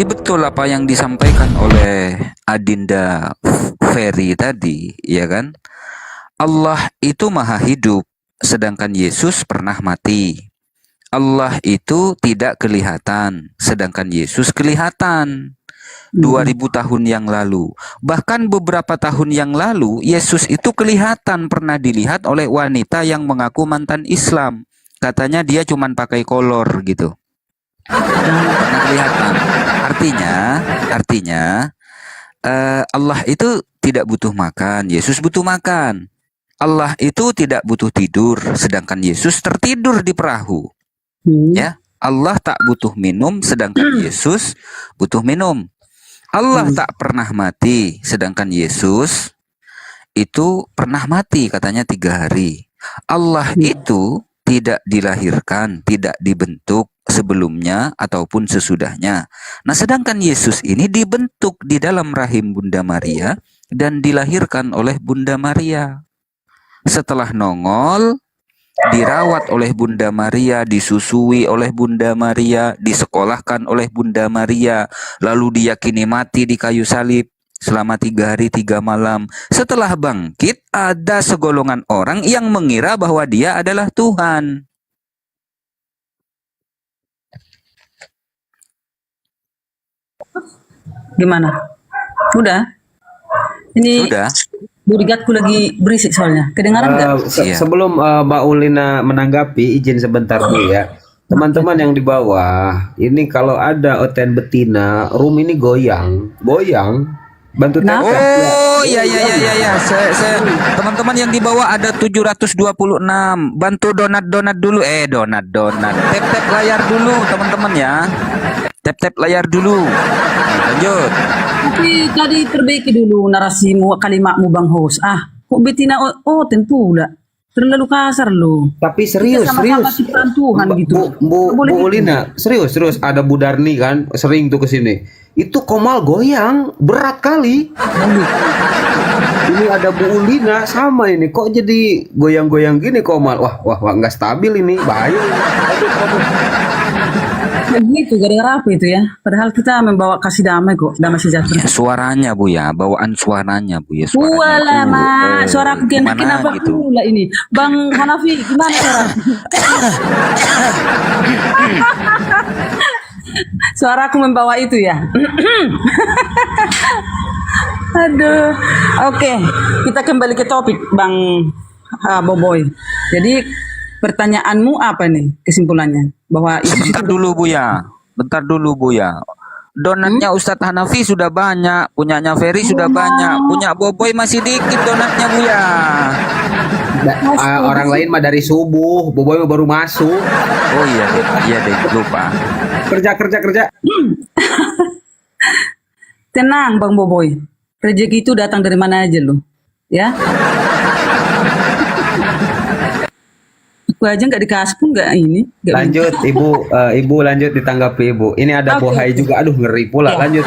Jadi betul apa yang disampaikan oleh Adinda Ferry tadi, ya kan? Allah itu maha hidup, sedangkan Yesus pernah mati. Allah itu tidak kelihatan, sedangkan Yesus kelihatan. 2000 tahun yang lalu. Bahkan beberapa tahun yang lalu, Yesus itu kelihatan pernah dilihat oleh wanita yang mengaku mantan Islam. Katanya dia cuma pakai kolor gitu. Pernah kelihatan. Artinya Allah itu tidak butuh makan, Yesus butuh makan. Allah itu tidak butuh tidur, sedangkan Yesus tertidur di perahu. Ya, Allah tak butuh minum, sedangkan Yesus butuh minum. Allah tak pernah mati, sedangkan Yesus itu pernah mati, katanya 3 hari. Allah itu tidak dilahirkan, tidak dibentuk sebelumnya ataupun sesudahnya. Nah, sedangkan Yesus ini dibentuk di dalam rahim Bunda Maria dan dilahirkan oleh Bunda Maria. Setelah nongol, dirawat oleh Bunda Maria, disusui oleh Bunda Maria, disekolahkan oleh Bunda Maria, lalu diyakini mati di kayu salib selama 3 hari 3 malam. Setelah bangkit, ada segolongan orang yang mengira bahwa dia adalah Tuhan. Gimana? Udah? Ini Sudah. bodyguardku lagi berisik soalnya. Kedengaran nggak? Iya. Sebelum Mbak Ulina menanggapi, izin sebentar dulu ya. Teman-teman yang di bawah, ini kalau ada Oten betina, room ini goyang. Bantu Kenapa? tap. Oh, ya. Teman-teman yang di bawah ada 726. Bantu donat dulu. Donat. Tap layar dulu, teman-teman ya. Tap layar dulu. Lanjut. Tapi tadi perbaiki dulu narasimu, kalimatmu Bang Host. Kok betina Oten pula? Terlalu kasar lo. Tapi serius, Kita sama-sama ciptaan Tuhan gitu. Bu Boleh gitu. Ulina, serius. Ada Bu Darni kan, sering tuh ke sini. Itu Komal goyang, berat kali. Ini ada Bu Ulina sama ini. Kok jadi goyang-goyang gini Komal? Wah, nggak stabil ini, bahaya. Begitu, gara-gara apa itu ya? Padahal kita membawa kasih damai kok, damai sejahtera. Suaranya Bu ya, bawaan suaranya Bu ya. Walah, Mak. Suaraku gimana kenapa gitu? pula ini? Bang Hanafi, gimana suara? Suaraku membawa itu ya. Aduh. Oke, kita kembali ke topik Bang Boboy. Jadi pertanyaanmu apa nih kesimpulannya? Bahwa Bentar dulu Bu ya. Donatnya Ustadz Hanafi sudah banyak, punyanya Ferry sudah banyak, punya Boboy masih dikit donatnya Bu ya. Orang lain mah dari subuh, Boboy baru masuk. Oh iya deh, lupa. Kerja. tenang Bang Boboy. Rezeki itu datang dari mana aja lo. Ya. Aku aja nggak dikasih pun nggak ini. Lanjut Ibu lanjut ditanggapi Ibu. Ini ada Bohai juga, aduh ngeri pula. Ya. Lanjut.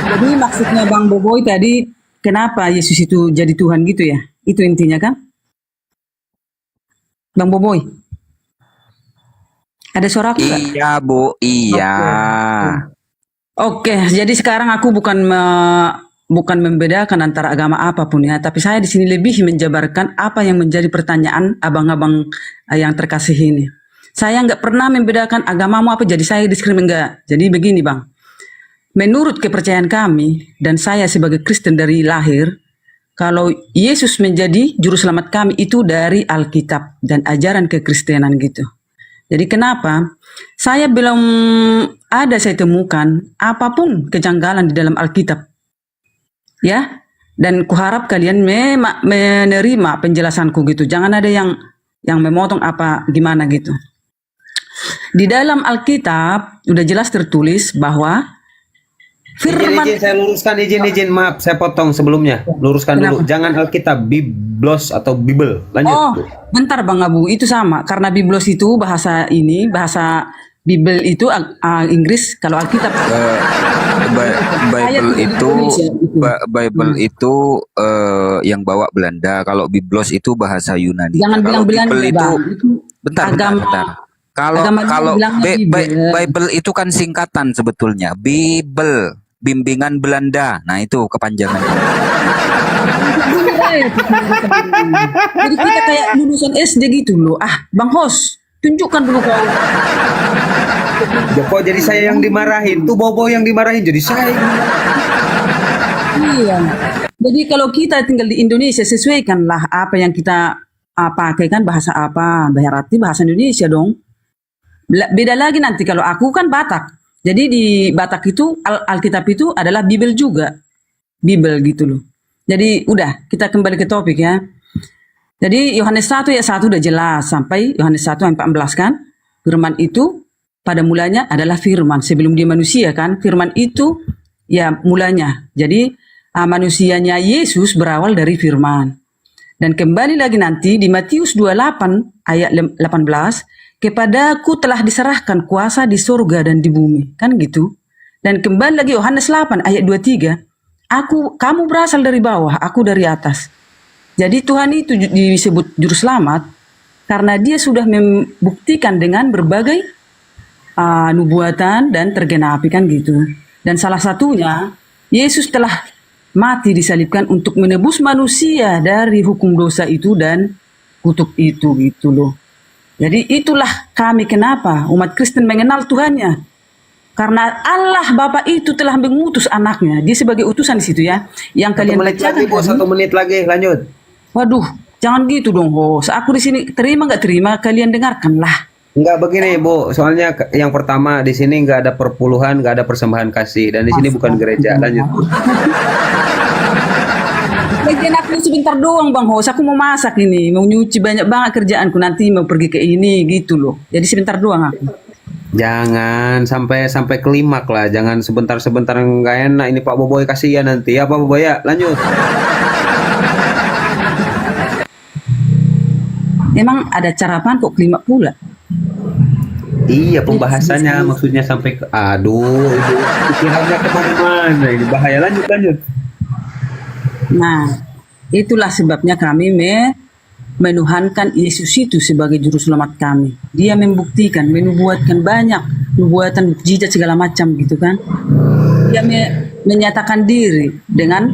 Jadi maksudnya Bang Boboy tadi, kenapa Yesus itu jadi Tuhan gitu ya? Itu intinya kan? Bang Boboy, ada suara aku nggak? Iya Bu, iya. Oke, jadi sekarang aku bukan membedakan antara agama apapun ya, tapi saya di sini lebih menjabarkan apa yang menjadi pertanyaan abang-abang yang terkasih ini. Saya nggak pernah membedakan agamamu apa, jadi saya diskrimin enggak. Jadi begini Bang, menurut kepercayaan kami dan saya sebagai Kristen dari lahir, kalau Yesus menjadi juru selamat kami itu dari Alkitab dan ajaran kekristenan gitu. Jadi kenapa? Saya belum ada saya temukan apapun kejanggalan di dalam Alkitab. Ya, dan kuharap kalian menerima penjelasanku gitu. Jangan ada yang memotong apa gimana gitu. Di dalam Alkitab udah jelas tertulis bahwa firman. Izin saya luruskan, izin maaf saya potong sebelumnya. Luruskan dulu. Jangan Alkitab, Biblos atau Bible. Lanjut. Oh, bentar Bang Abu, itu sama karena Biblos itu bahasa Bible itu Inggris, kalau Alkitab Bible itu yang bawa Belanda. Kalau Biblos itu bahasa Yunani. Jangan Kalau bilang Belanda, Bible itu Bang. bentar. Kalau Agama dia kalau bilangnya Bible. Bible itu kan singkatan sebetulnya. Bible, bimbingan Belanda. Nah, itu kepanjangannya. Jadi kita kayak lulusan SD gitu loh. Ah, Bang Hos, tunjukkan dulu kau. Ya, kok jadi saya yang dimarahin? Tuh Bobo yang dimarahin jadi saya. Iya. Jadi kalau kita tinggal di Indonesia, sesuaikanlah apa yang kita pakai kan bahasa apa, berarti bahasa Indonesia dong. Beda lagi nanti kalau aku kan Batak. Jadi di Batak itu Alkitab itu adalah Bible juga. Bible gitu loh. Jadi udah kita kembali ke topik ya. Jadi Yohanes 1 ayat 1 udah jelas sampai Yohanes 1 ayat 14 kan. Firman itu pada mulanya adalah firman sebelum dia manusia kan. Firman itu ya mulanya. Jadi manusianya Yesus berawal dari firman. Dan kembali lagi nanti di Matius 28 ayat 18, kepadaku telah diserahkan kuasa di surga dan di bumi. Kan gitu. Dan kembali lagi Yohanes 8 ayat 23, kamu berasal dari bawah, aku dari atas. Jadi Tuhan itu disebut juru selamat karena dia sudah membuktikan dengan berbagai nubuatan dan tergenapi kan gitu. Dan salah satunya Yesus telah mati disalibkan untuk menebus manusia dari hukum dosa itu dan kutuk itu gitu loh. Jadi itulah kami kenapa umat Kristen mengenal Tuhannya. Karena Allah Bapa itu telah mengutus anaknya. Dia sebagai utusan di situ ya. Yang Satu kalian menit lagi, Bu. 1 menit lagi, lanjut. Waduh, jangan gitu dong, Hos. Aku di sini terima nggak terima, kalian dengarkanlah. Enggak begini, Bu. Soalnya yang pertama di sini nggak ada perpuluhan, nggak ada persembahan kasih, dan di sini bukan gereja. Lanjut, Bu. Bagian aku sebentar doang Bang Hos, aku mau masak ini, mau nyuci banyak banget kerjaanku, nanti mau pergi ke ini gitu loh. Jadi sebentar doang aku. Jangan sampai kelimak lah, jangan sebentar-sebentar nggak enak. Ini Pak Boboy kasihan nanti ya Pak Boboy ya. Lanjut. Emang ada cara apaan kok kelimak pula? Iya pembahasannya maksudnya sampai ke aduh itu pikirannya kemana-mana ini bahaya. Lanjut. Nah, itulah sebabnya kami menuhankan Yesus itu sebagai juru selamat kami. Dia membuktikan, menubuatkan banyak nubuatan, mukjizat segala macam gitu kan. Dia menyatakan diri dengan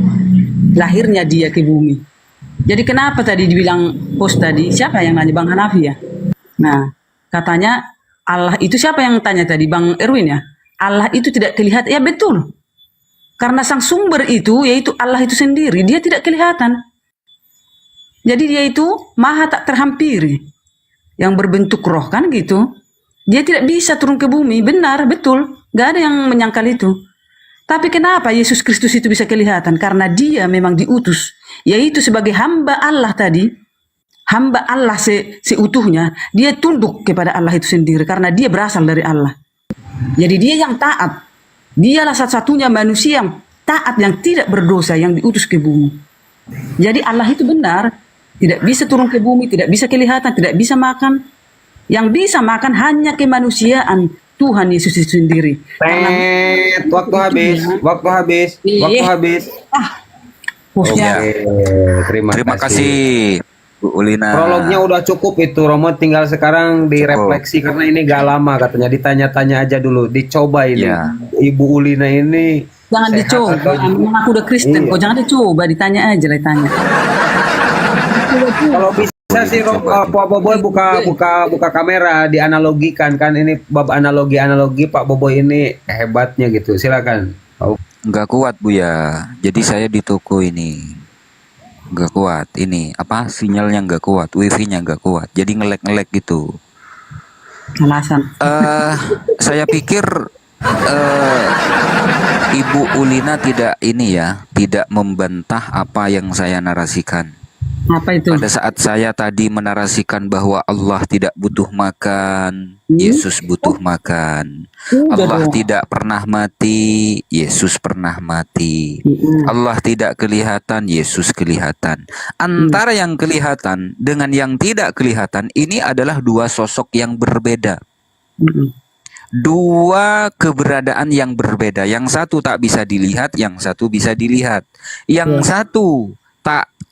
lahirnya dia ke bumi. Jadi kenapa tadi dibilang host tadi, siapa yang nanya Bang Hanafi ya? Nah, katanya Allah itu siapa yang tanya tadi Bang Erwin ya? Allah itu tidak kelihatan, ya betul. Karena sang sumber itu, yaitu Allah itu sendiri, dia tidak kelihatan. Jadi dia itu maha tak terhampiri. Yang berbentuk roh kan gitu. Dia tidak bisa turun ke bumi, benar, betul. Gak ada yang menyangkal itu. Tapi kenapa Yesus Kristus itu bisa kelihatan? Karena dia memang diutus. Yaitu sebagai hamba Allah tadi. Hamba Allah seutuhnya. Dia tunduk kepada Allah itu sendiri. Karena dia berasal dari Allah. Jadi dia yang taat. Dialah satu-satunya manusia yang taat, yang tidak berdosa, yang diutus ke bumi. Jadi Allah itu benar, tidak bisa turun ke bumi, tidak bisa kelihatan, tidak bisa makan. Yang bisa makan hanya kemanusiaan Tuhan Yesus itu sendiri. Waktu habis. Hostnya. Terima kasih. Bu Ulina. Prolognya udah cukup itu, Romo tinggal sekarang direfleksi karena ini gak lama katanya, ditanya-tanya aja dulu, dicoba ini. Ya. Ibu Ulina ini Jangan sehat dicoba, atau- memang aku udah Kristen, Iya. kok jangan dicoba, ditanya aja lah tanya. Kalau bisa sih Pak Boboy buka kamera dianalogikan kan, ini bab analogi Pak Boboy ini hebatnya gitu. Silakan. Nggak kuat Bu ya. Jadi saya di toko ini nggak kuat. Ini apa sinyalnya nggak kuat, wifi-nya nggak kuat. Jadi ngelek-ngelek gitu. Alasan. Saya pikir Ibu Ulina tidak tidak membantah apa yang saya narasikan. Apa itu? Pada saat saya tadi menarasikan bahwa Allah tidak butuh makan, Yesus butuh makan. Allah tidak pernah mati, Yesus pernah mati. Allah tidak kelihatan, Yesus kelihatan. Antara yang kelihatan dengan yang tidak kelihatan ini adalah dua sosok yang berbeda. Dua keberadaan yang berbeda. Yang satu tak bisa dilihat, yang satu bisa dilihat. Yang satu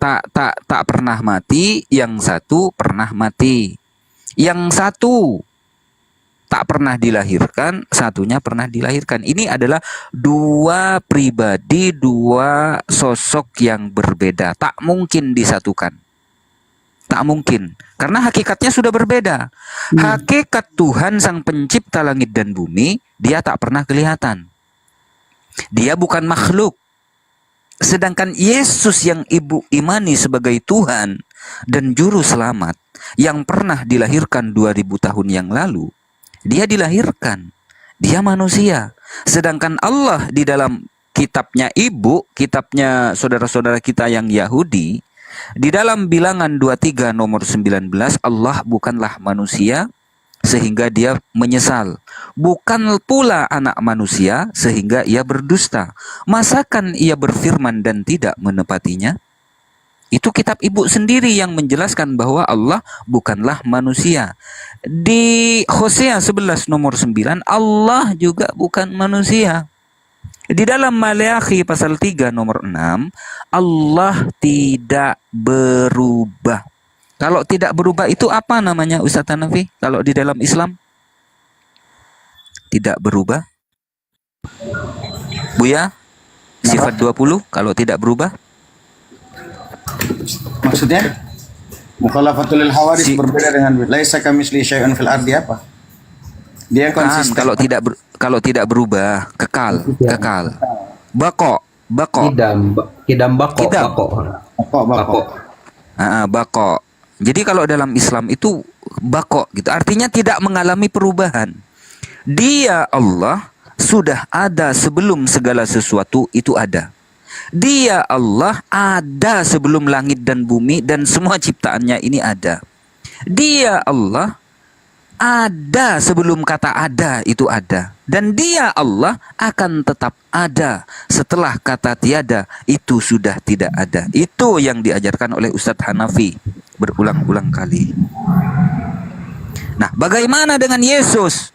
tak pernah mati, yang satu pernah mati. Yang satu tak pernah dilahirkan, satunya pernah dilahirkan. Ini adalah dua pribadi, dua sosok yang berbeda. Tak mungkin disatukan. Tak mungkin. Karena hakikatnya sudah berbeda. Hakikat Tuhan sang pencipta langit dan bumi, dia tak pernah kelihatan. Dia bukan makhluk. Sedangkan Yesus yang ibu imani sebagai Tuhan dan juru selamat yang pernah dilahirkan 2000 tahun yang lalu, dia dilahirkan. Dia manusia. Sedangkan Allah di dalam kitabnya ibu, kitabnya saudara-saudara kita yang Yahudi, di dalam Bilangan 23 nomor 19, Allah bukanlah manusia sehingga dia menyesal. Bukan pula anak manusia sehingga ia berdusta. Masakan ia berfirman dan tidak menepatinya? Itu kitab ibu sendiri yang menjelaskan bahwa Allah bukanlah manusia. Di Hosea 11 nomor 9, Allah juga bukan manusia. Di dalam Maleakhi pasal 3 nomor 6, Allah tidak berubah. Kalau tidak berubah itu apa namanya Ustaz Hanafi? Kalau di dalam Islam? Tidak berubah. Buya, sifat 20 kalau tidak berubah? Maksudnya? Mukhalafatul lil hawadits berbeda dengan laisa kamitslihi syai'un fil ardi apa? Dia konsisten. Kalau tidak berubah, kekal. Bako. Kidam bako. Bako. Jadi kalau dalam Islam itu bako gitu. Artinya tidak mengalami perubahan. Dia Allah sudah ada sebelum segala sesuatu itu ada. Dia Allah ada sebelum langit dan bumi dan semua ciptaannya ini ada. Dia Allah ada sebelum kata ada itu ada. Dan dia Allah akan tetap ada setelah kata tiada itu sudah tidak ada. Itu yang diajarkan oleh Ustadz Hanafi berulang-ulang kali. Nah, bagaimana dengan Yesus?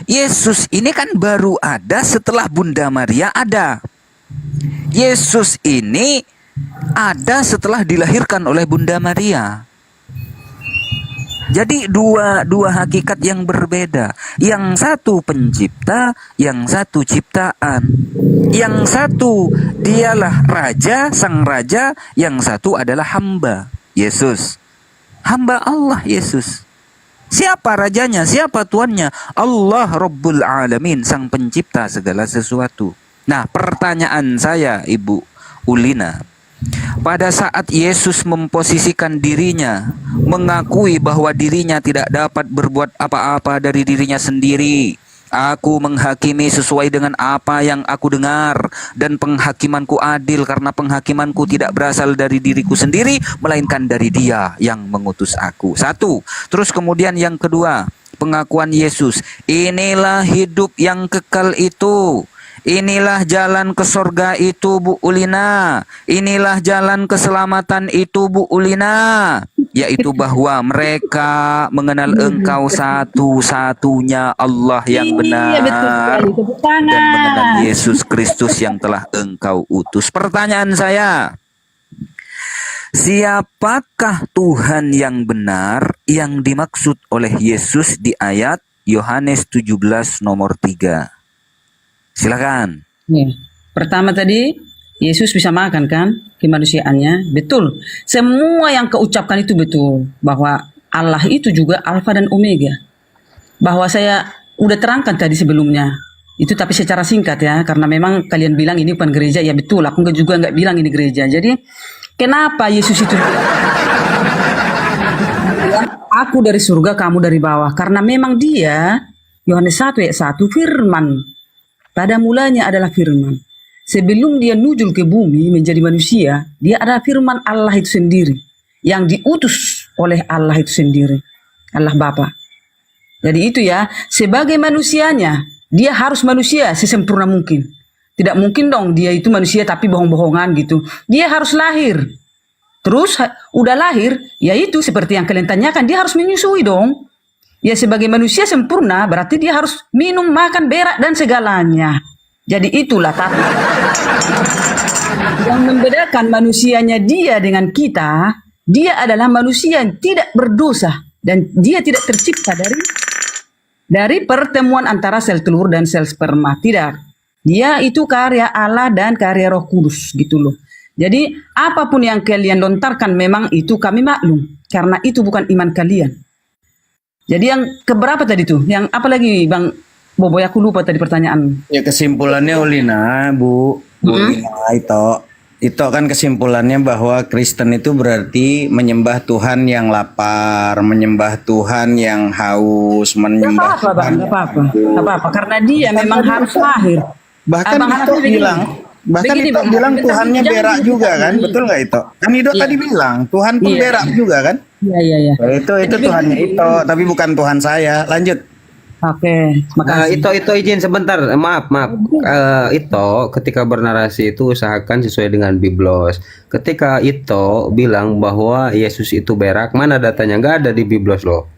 Yesus ini kan baru ada setelah Bunda Maria ada. Yesus ini ada setelah dilahirkan oleh Bunda Maria. Jadi dua hakikat yang berbeda. Yang satu pencipta, yang satu ciptaan. Yang satu dialah raja, sang raja, yang satu adalah hamba. Yesus. Hamba Allah Yesus. Siapa rajanya? Siapa tuannya? Allah Rabbul Alamin, sang pencipta segala sesuatu. Nah, pertanyaan saya, Ibu Ulina, pada saat Yesus memposisikan dirinya, mengakui bahwa dirinya tidak dapat berbuat apa-apa dari dirinya sendiri. Aku menghakimi sesuai dengan apa yang aku dengar, dan penghakimanku adil karena penghakimanku tidak berasal dari diriku sendiri, melainkan dari Dia yang mengutus aku. Satu. Terus kemudian yang kedua, pengakuan Yesus, inilah hidup yang kekal itu. Inilah jalan ke sorga itu, Bu Ulina. Inilah jalan keselamatan itu, Bu Ulina. Yaitu bahwa mereka mengenal Engkau satu-satunya Allah yang benar. Dan mengenal Yesus Kristus yang telah Engkau utus. Pertanyaan saya, siapakah Tuhan yang benar yang dimaksud oleh Yesus di ayat Yohanes 17 nomor 3? Silakan. Ya. Pertama tadi Yesus bisa makan kan kemanusiaannya, betul. Semua yang keucapkan itu betul, bahwa Allah itu juga Alfa dan Omega. Bahwa saya udah terangkan tadi sebelumnya. Itu tapi secara singkat ya, karena memang kalian bilang ini bukan gereja, ya betul. Aku juga nggak bilang ini gereja. Jadi kenapa Yesus itu aku dari surga, kamu dari bawah? Karena memang dia, Yohanes 1 ayat 1, firman. Pada mulanya adalah firman. Sebelum dia nujul ke bumi menjadi manusia, dia adalah firman Allah itu sendiri. Yang diutus oleh Allah itu sendiri. Allah Bapa. Jadi itu ya, sebagai manusianya, dia harus manusia sesempurna mungkin. Tidak mungkin dong dia itu manusia tapi bohong-bohongan gitu. Dia harus lahir. Terus udah lahir, yaitu seperti yang kalian tanyakan, dia harus menyusui dong. Ya sebagai manusia sempurna berarti dia harus minum, makan, berak dan segalanya. Jadi itulah tapi yang membedakan manusianya dia dengan kita, dia adalah manusia yang tidak berdosa dan dia tidak tercipta Dari pertemuan antara sel telur dan sel sperma. Tidak. Dia itu karya Allah dan karya Roh Kudus gitu loh. Jadi apapun yang kalian lontarkan memang itu kami maklum. Karena itu bukan iman kalian. Jadi yang keberapa tadi tuh? Yang apa lagi Bang Boboy, aku lupa tadi pertanyaan. Ya kesimpulannya Ulina, Bu Lina itu kan kesimpulannya bahwa Kristen itu berarti menyembah Tuhan yang lapar, menyembah Tuhan yang haus, Gak menyembah apa-apa Bang, gak apa-apa. Gak apa-apa, karena dia memang harus lahir. Bahkan Abang Ito Hanafi begini. bilang, Begini, Ito Bang, bilang kita Tuhannya jangan berak kita juga kan, begini. betul nggak Ito? Kan Ido Iya. tadi bilang Tuhan pun Iya. berak juga kan? Iya. Ya, itu Tuhannya Ito, tapi bukan Tuhan saya. Lanjut. Oke, makasih. Itu izin sebentar. Maaf. Itu ketika bernarasi itu usahakan sesuai dengan Biblos. Ketika itu bilang bahwa Yesus itu berak, mana datanya? Nggak ada di Biblos loh.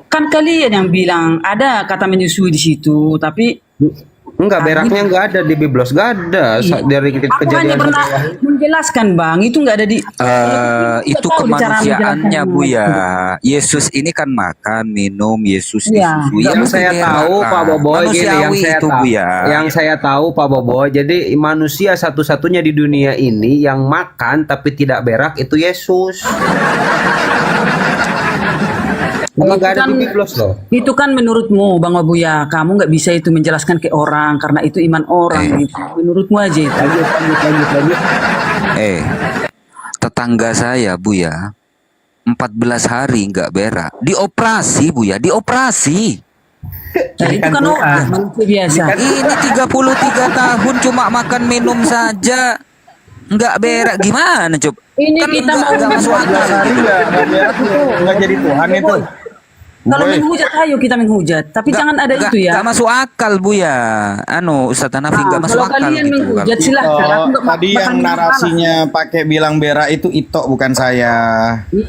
Kan kalian yang bilang ada kata menyusui di situ, tapi Enggak, beraknya nggak ada di Biblos. Nggak ada. Dari aku hanya kejadian pernah menjelaskan Bang, itu nggak ada di. Itu Tahu cara kemanusiaannya menjelaskan. Bu ya. Yesus ini kan makan, minum, Yesus Iya. disusui. Yang saya tahu Pak Boboy gini, yang saya tahu Pak Boboy, jadi manusia satu-satunya di dunia ini yang makan tapi tidak berak itu Yesus. Memang nggak ada di Biblos loh. Itu kan menurutmu Bang Wabuya, kamu nggak bisa itu menjelaskan ke orang karena itu iman orang. Gitu. Menurutmu aja itu. Lanjut. Tetangga saya Bu ya, 14 hari nggak berak, dioperasi Bu ya, dioperasi. Nah, itu kan orang manusia biasa. Ini 33 tahun cuma makan minum saja, nggak berak, gimana coba? Ini Kan kita nggak mau masuk akal. Nggak berak itu nggak jadi Tuhan itu. Kalau menghujat, ayo kita menghujat. Tapi jangan ada itu ya. Nggak masuk akal Bu ya. Ustadz Hanafi nggak masuk Kalau akal kalian gitu. menghujat silahkan. Aku nggak Tadi makan yang minum narasinya pakai bilang berak itu Ito bukan saya.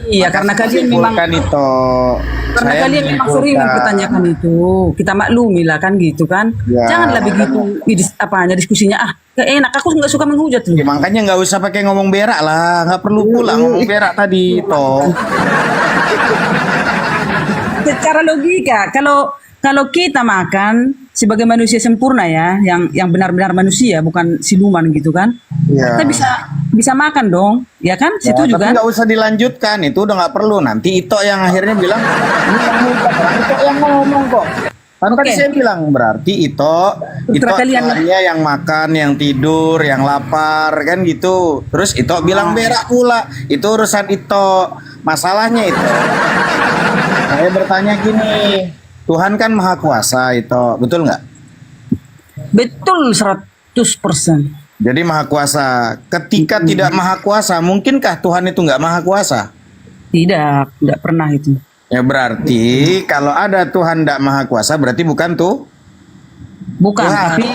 Iya, karena kalian memang Simpulkan Ito. karena Saya kalian memang sering menyimpulkan. mempertanyakan itu. Kita maklumi lah kan gitu kan. Ya. Janganlah begitu apanya diskusinya. Gak enak. Aku nggak suka menghujat loh. Ya, makanya nggak usah pakai ngomong berak lah, nggak perlu pula ngomong berak tadi Ito. Secara logika, kalau kita makan sebagai manusia sempurna ya, yang benar-benar manusia bukan siluman gitu kan, Ya. kita bisa makan dong, ya kan? Ya, Setuju tapi kan? nggak usah dilanjutkan, itu udah nggak perlu. Nanti Ito yang akhirnya bilang, ini yang ngomong, Ito yang ngomong kok. Kan tadi Oke. saya bilang berarti Ito kalian- Tuhannya yang makan, yang tidur, yang lapar kan gitu. Terus Ito bilang berak pula. Itu urusan Ito. Masalahnya itu. Saya bertanya gini, Tuhan kan maha kuasa Ito, betul nggak? Betul 100%. Jadi maha kuasa. Ketika tidak maha kuasa, mungkinkah Tuhan itu nggak maha kuasa? Tidak pernah itu. Ya berarti kalau ada Tuhan tidak maha kuasa berarti bukan tuh. Bukan, Wah. tapi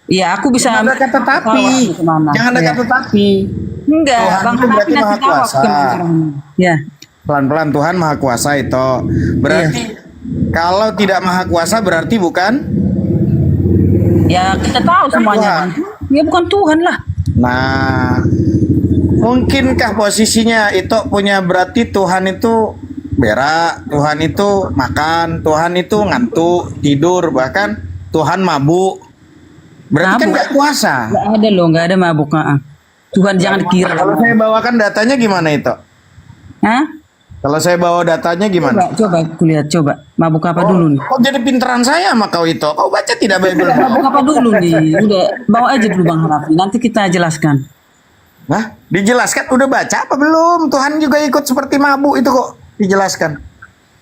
ya aku bisa. Jangan ada kata tapi. bawa kemana. Jangan ada Ya. kata tapi. Enggak, Tuhan Bang itu berarti Hanafi maha nanti jawab kuasa. kemana. Ya. Pelan-pelan Tuhan maha kuasa itu. Berarti kalau tidak maha kuasa berarti bukan. Ya kita tahu semuanya. Bang. Ya bukan Tuhan lah. Nah, mungkinkah posisinya itu punya berarti Tuhan itu berak, Tuhan itu makan, Tuhan itu ngantuk, tidur, bahkan Tuhan mabuk. Berarti kan Mabuk? nggak kuasa. Nggak ada loh, nggak ada mabuk. Tuhan jangan kira. Kalau saya bawakan datanya gimana itu? Hah? Kalau saya bawa datanya gimana? Coba kulihat, coba. Mabuk apa dulu nih? Kok jadi pinteran saya sama kau itu? Kau baca tidak Bible? Mabuk apa dulu nih? Udah, bawa aja dulu Bang Hanafi. Nanti kita jelaskan. Hah? Dijelaskan udah baca apa belum? Tuhan juga ikut seperti mabuk itu kok. Dijelaskan.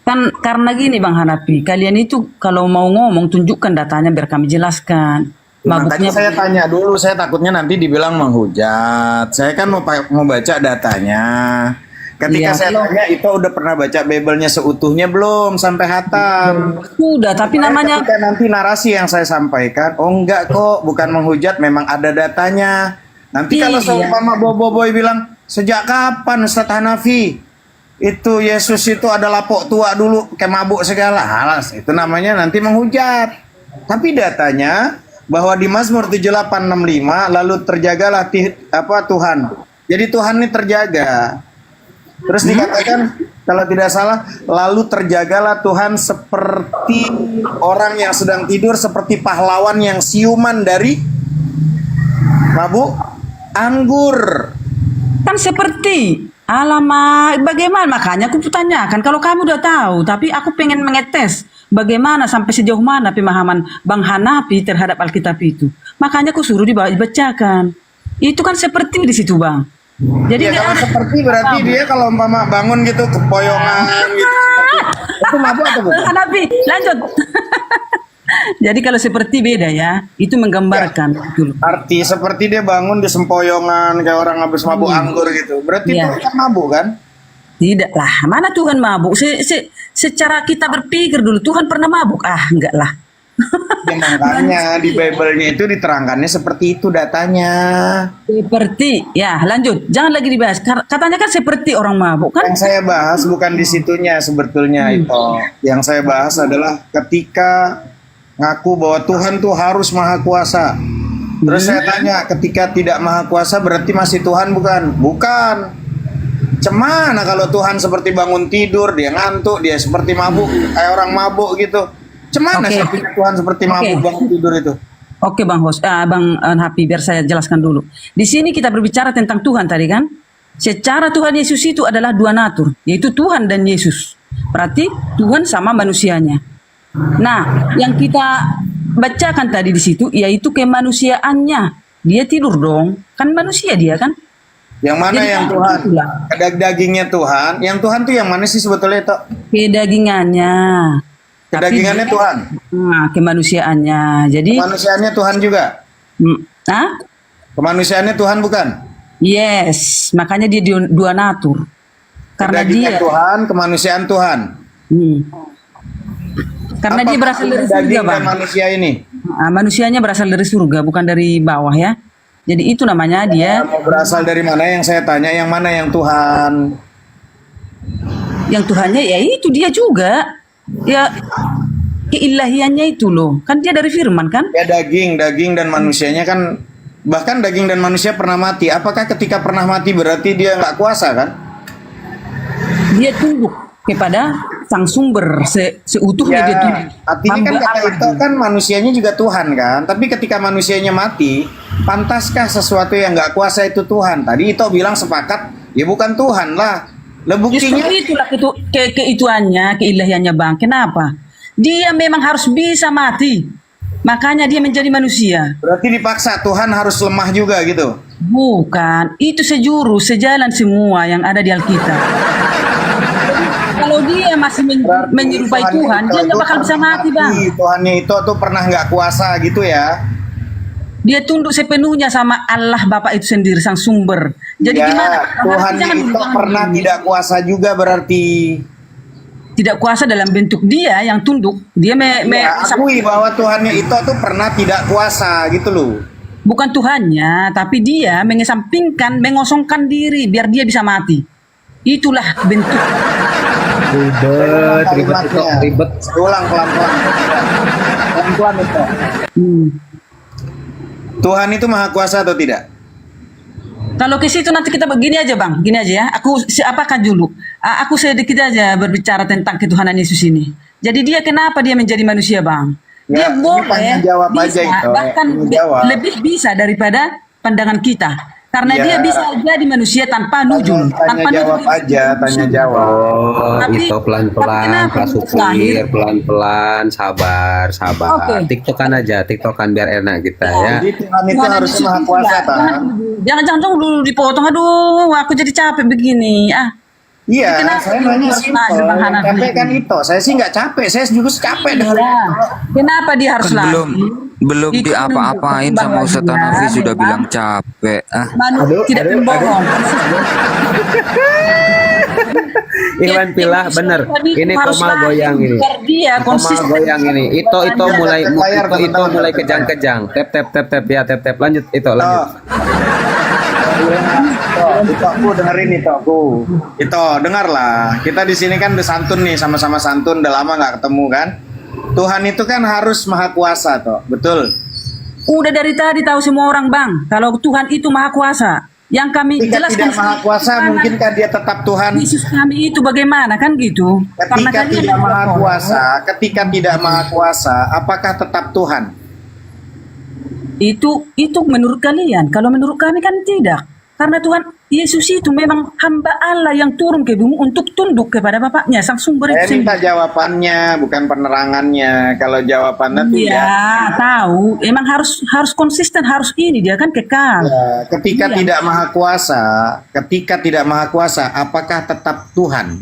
Kan karena gini Bang Hanafi, kalian itu kalau mau ngomong tunjukkan datanya biar kami jelaskan. Makanya Mabuknya saya tanya dulu, saya takutnya nanti dibilang menghujat. Saya kan mau baca datanya. Ketika Iya, saya kalau- tanya, itu udah pernah baca Bible-nya seutuhnya belum sampai hatam? sudah, tapi namanya Ketika nanti narasi yang saya sampaikan, oh enggak kok, bukan menghujat, memang ada datanya. Nanti kalau Iya. seumpama Boboiboy bilang, sejak kapan Ustadz Hanafi? Itu Yesus itu adalah pok tua dulu, kayak mabuk segala. Halas, itu namanya nanti menghujat. Tapi datanya bahwa di Mazmur 7865 lalu terjagalah Tuhan. Jadi Tuhan ini terjaga. Terus dikatakan kalau tidak salah. Lalu terjagalah Tuhan seperti orang yang sedang tidur, seperti pahlawan yang siuman dari mabuk anggur. Kan seperti alamak, bagaimana? Makanya aku tanyakan, kalau kamu udah tahu, tapi aku pengen mengetes bagaimana sampai sejauh mana pemahaman Bang Hanafi terhadap Alkitab itu. Makanya aku suruh dibacakan. Itu kan seperti di situ, Bang. Jadi Ya, kalau seperti berarti dia kalau umpama bangun gitu kepoyongan gitu. Itu mabuk atau bukan? Hanafi, lanjut. Jadi kalau seperti beda ya, itu menggambarkan gitu. Arti seperti dia bangun di sempoyongan kayak orang habis mabuk anggur gitu. Berarti Iya. itu kan mabuk kan? Tidak lah, mana Tuhan mabuk? Secara kita berpikir dulu, Tuhan pernah mabuk? Ah, enggak lah. Ya, makanya di Bible-nya itu diterangkannya seperti itu datanya. Seperti, ya lanjut, jangan lagi dibahas. Katanya kan seperti orang mabuk kan? Yang saya bahas bukan di situnya sebetulnya itu. Yang saya bahas adalah ketika ngaku bahwa Tuhan tuh harus maha kuasa. Terus saya tanya, ketika tidak maha kuasa berarti masih Tuhan bukan? Bukan. Cemana kalau Tuhan seperti bangun tidur, dia ngantuk, dia seperti mabuk, kayak orang mabuk gitu. Cemana Oke. saya punya Tuhan seperti mabuk Oke. bangun tidur itu? Oke Bang Bang Happy, biar saya jelaskan dulu. Di sini kita berbicara tentang Tuhan tadi kan. Secara Tuhan Yesus itu adalah dua natur, yaitu Tuhan dan Yesus. Berarti Tuhan sama manusianya. Nah, yang kita bacakan tadi di situ yaitu kemanusiaannya. Dia tidur dong, kan manusia dia kan. Yang mana Jadi, yang Tuhan? itulah. Dagingnya Tuhan. Yang Tuhan tuh yang mana sih sebetulnya itu? Kedagingannya. Tapi Kedagingannya dia- Tuhan. Nah, kemanusiaannya. Jadi, Kemanusiaannya Tuhan juga. ah? Kemanusiaannya Tuhan bukan? Yes, makanya dia dua natur. Karena Dagingnya dia, Tuhan, kemanusiaan Tuhan. karena Apa dia berasal dari surga, daging dan Bang. manusia ini? Ah, manusianya berasal dari surga, bukan dari bawah ya. Jadi itu namanya dia Mau berasal dari mana yang saya tanya, yang mana yang Tuhan? yang Tuhannya ya itu dia juga. Ya keilahiannya itu loh. Kan dia dari firman kan? Ya daging dan manusianya kan, bahkan daging dan manusia pernah mati. Apakah ketika pernah mati berarti dia nggak kuasa kan? Dia tunduk kepada sang sumber seutuhnya dia tunduk. artinya kan Hamba kata Allah. itu kan manusianya juga Tuhan kan. Tapi ketika manusianya mati, pantaskah sesuatu yang nggak kuasa itu Tuhan? Tadi itu bilang sepakat, ya bukan Tuhan lah. Lah Justru buktinya itulah keituannya, keilahiannya Bang. Kenapa? Dia memang harus bisa mati. Makanya dia menjadi manusia. berarti dipaksa Tuhan harus lemah juga gitu. Bukan, itu sejurus, sejalan semua yang ada di Alkitab. Kalau dia masih Berarti menyerupai Tuhan, dia nggak bakal bisa mati, Bang. Tuhannya itu tuh pernah nggak kuasa gitu ya. Dia tunduk sepenuhnya sama Allah Bapa itu sendiri, sang sumber. Jadi Ya, gimana? Tuhannya Jangan- itu jangan pernah dulu. tidak kuasa juga berarti. Tidak kuasa dalam bentuk dia yang tunduk. Dia Ya, akui bahwa Tuhannya itu tuh pernah tidak kuasa gitu loh. bukan Tuhannya, tapi dia mengesampingkan, mengosongkan diri biar dia bisa mati. Itulah bentuk. Ribet itu, ribet. Ulang pelan-pelan. Pelan-pelan itu. Tuhan itu maha kuasa atau tidak? Kalau ke situ nanti kita begini aja Bang, gini aja ya. Aku apakah dulu? Aku sedikit aja berbicara tentang ketuhanan Yesus ini. Jadi dia kenapa dia menjadi manusia Bang? Ya, Dia ini boleh tanya jawab aja bisa, itu. bahkan Tanya jawab. lebih bisa daripada pandangan kita. Karena Ya. dia bisa jadi manusia tanpa nujum, Tanya tanpa jawab nujum. aja, tanya jawab. Oh, Tapi- itu tapi pelan-pelan, kenapa Pak lahir? Supir, pelan-pelan, sabar. Oke. TikTokan aja, TikTokan biar enak kita ya. Jadi Tuhan itu Tuhan harusnya Yesus maha itu kuasa, enggak. Tan. Jangan dulu dipotong. Aduh, aku jadi capek begini. Iya, Kenapa saya dia nanya harus simpel. lahir, Bang Yang Hanafi? capek kan itu. Saya sih nggak capek. Saya juga capek Iya. dengerin. Kenapa dia harus Kan lahir? belum Itu diapa-apain menunjukkan sama bahwa Ustaz dia Hanafi sudah memang bilang capek. tidak membohong. Iwan Pilah bener. Ini Komal goyang ini. Dia Komal konsisten. goyang ini. Itu mulai Layar, itu teman-teman. mulai kejang-kejang. Tap ya tap. Lanjut itu lanjut. Itu aku dengerin itu aku. Itu dengarlah. Kita di sini kan udah santun nih, sama-sama santun. Udah lama nggak ketemu kan. Tuhan itu kan harus maha kuasa toh, betul? Udah dari tadi tahu semua orang Bang, kalau Tuhan itu maha kuasa. Yang kami Ketika jelaskan tidak maha kuasa, bagaimana mungkinkah dia tetap Tuhan? Yesus kami itu bagaimana kan gitu? Karena Ketika kalian tidak maha berbohong. kuasa, ketika tidak maha kuasa, apakah tetap Tuhan? Itu menurut kalian. Kalau menurut kami kan tidak. Karena Tuhan Yesus itu memang hamba Allah yang turun ke bumi untuk tunduk kepada Bapaknya, sang sumber Saya itu minta sendiri. jawabannya, bukan penerangannya. Kalau jawabannya tidak, Iya, tahu. Emang harus konsisten, harus ini dia kan kekal. ya, ketika Iya. tidak maha kuasa, ketika tidak maha kuasa, apakah tetap Tuhan?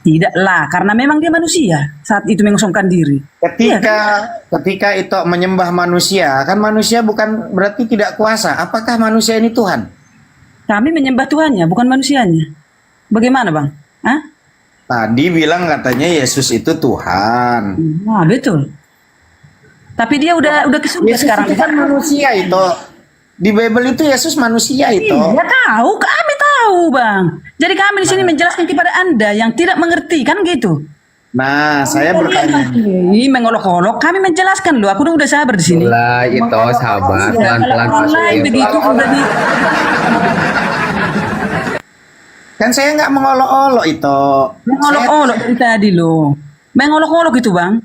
Tidaklah, karena memang dia manusia saat itu mengosongkan diri. Iya kan? Ketika itu menyembah manusia, kan manusia bukan berarti tidak kuasa. Apakah manusia ini Tuhan? Kami menyembah Tuhannya, bukan manusianya. Bagaimana, Bang? Hah? Tadi bilang katanya Yesus itu Tuhan. Nah, betul. Tapi dia udah ke surga Yesus sekarang. itu kan manusia itu. Di Bible itu Yesus manusia itu. Iya tahu, kami tahu, Bang. Jadi kami di sini menjelaskan kepada Anda yang tidak mengerti, kan gitu. Nah, saya bertanya. Ih, mengolok-olok, kami menjelaskan loh. Aku udah sabar di sini. Lah itu sabar Ya, pelan-pelan kalau online masuk. begitu udah di Kan saya nggak mengolok-olok itu. mengolok-olok dari tadi loh. Mengolok-olok itu, Bang.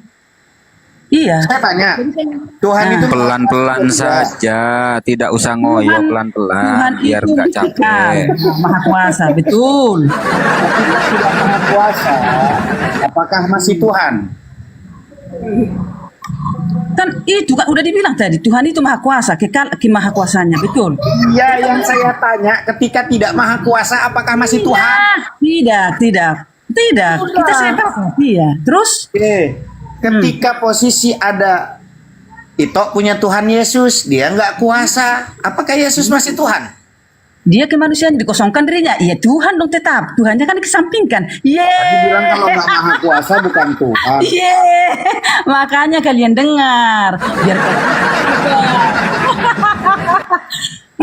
Iya. Saya tanya, Tuhan Nah. itu Pelan-pelan saja, tidak usah ngoyo, Tuhan pelan-pelan biar itu nggak kekal, capek. Maha kuasa, betul. tidak maha kuasa. Apakah masih Tuhan? Kan itu kan udah dibilang tadi, Tuhan itu maha kuasa, kekal maha kuasanya, betul. Ya, yang saya tanya, ketika tidak maha kuasa, apakah masih Tuhan? Tidak. Kita sepakat. Iya. Terus Oke. Ketika posisi ada itu punya Tuhan Yesus, dia nggak kuasa. Apakah Yesus masih Tuhan? dia kemanusiaan dikosongkan dirinya. Iya Tuhan dong tetap. Tuhannya kan dikesampingkan. Tadi bilang Yeay. kalau nggak maha kuasa bukan Tuhan. Yeay. Makanya kalian dengar. Biar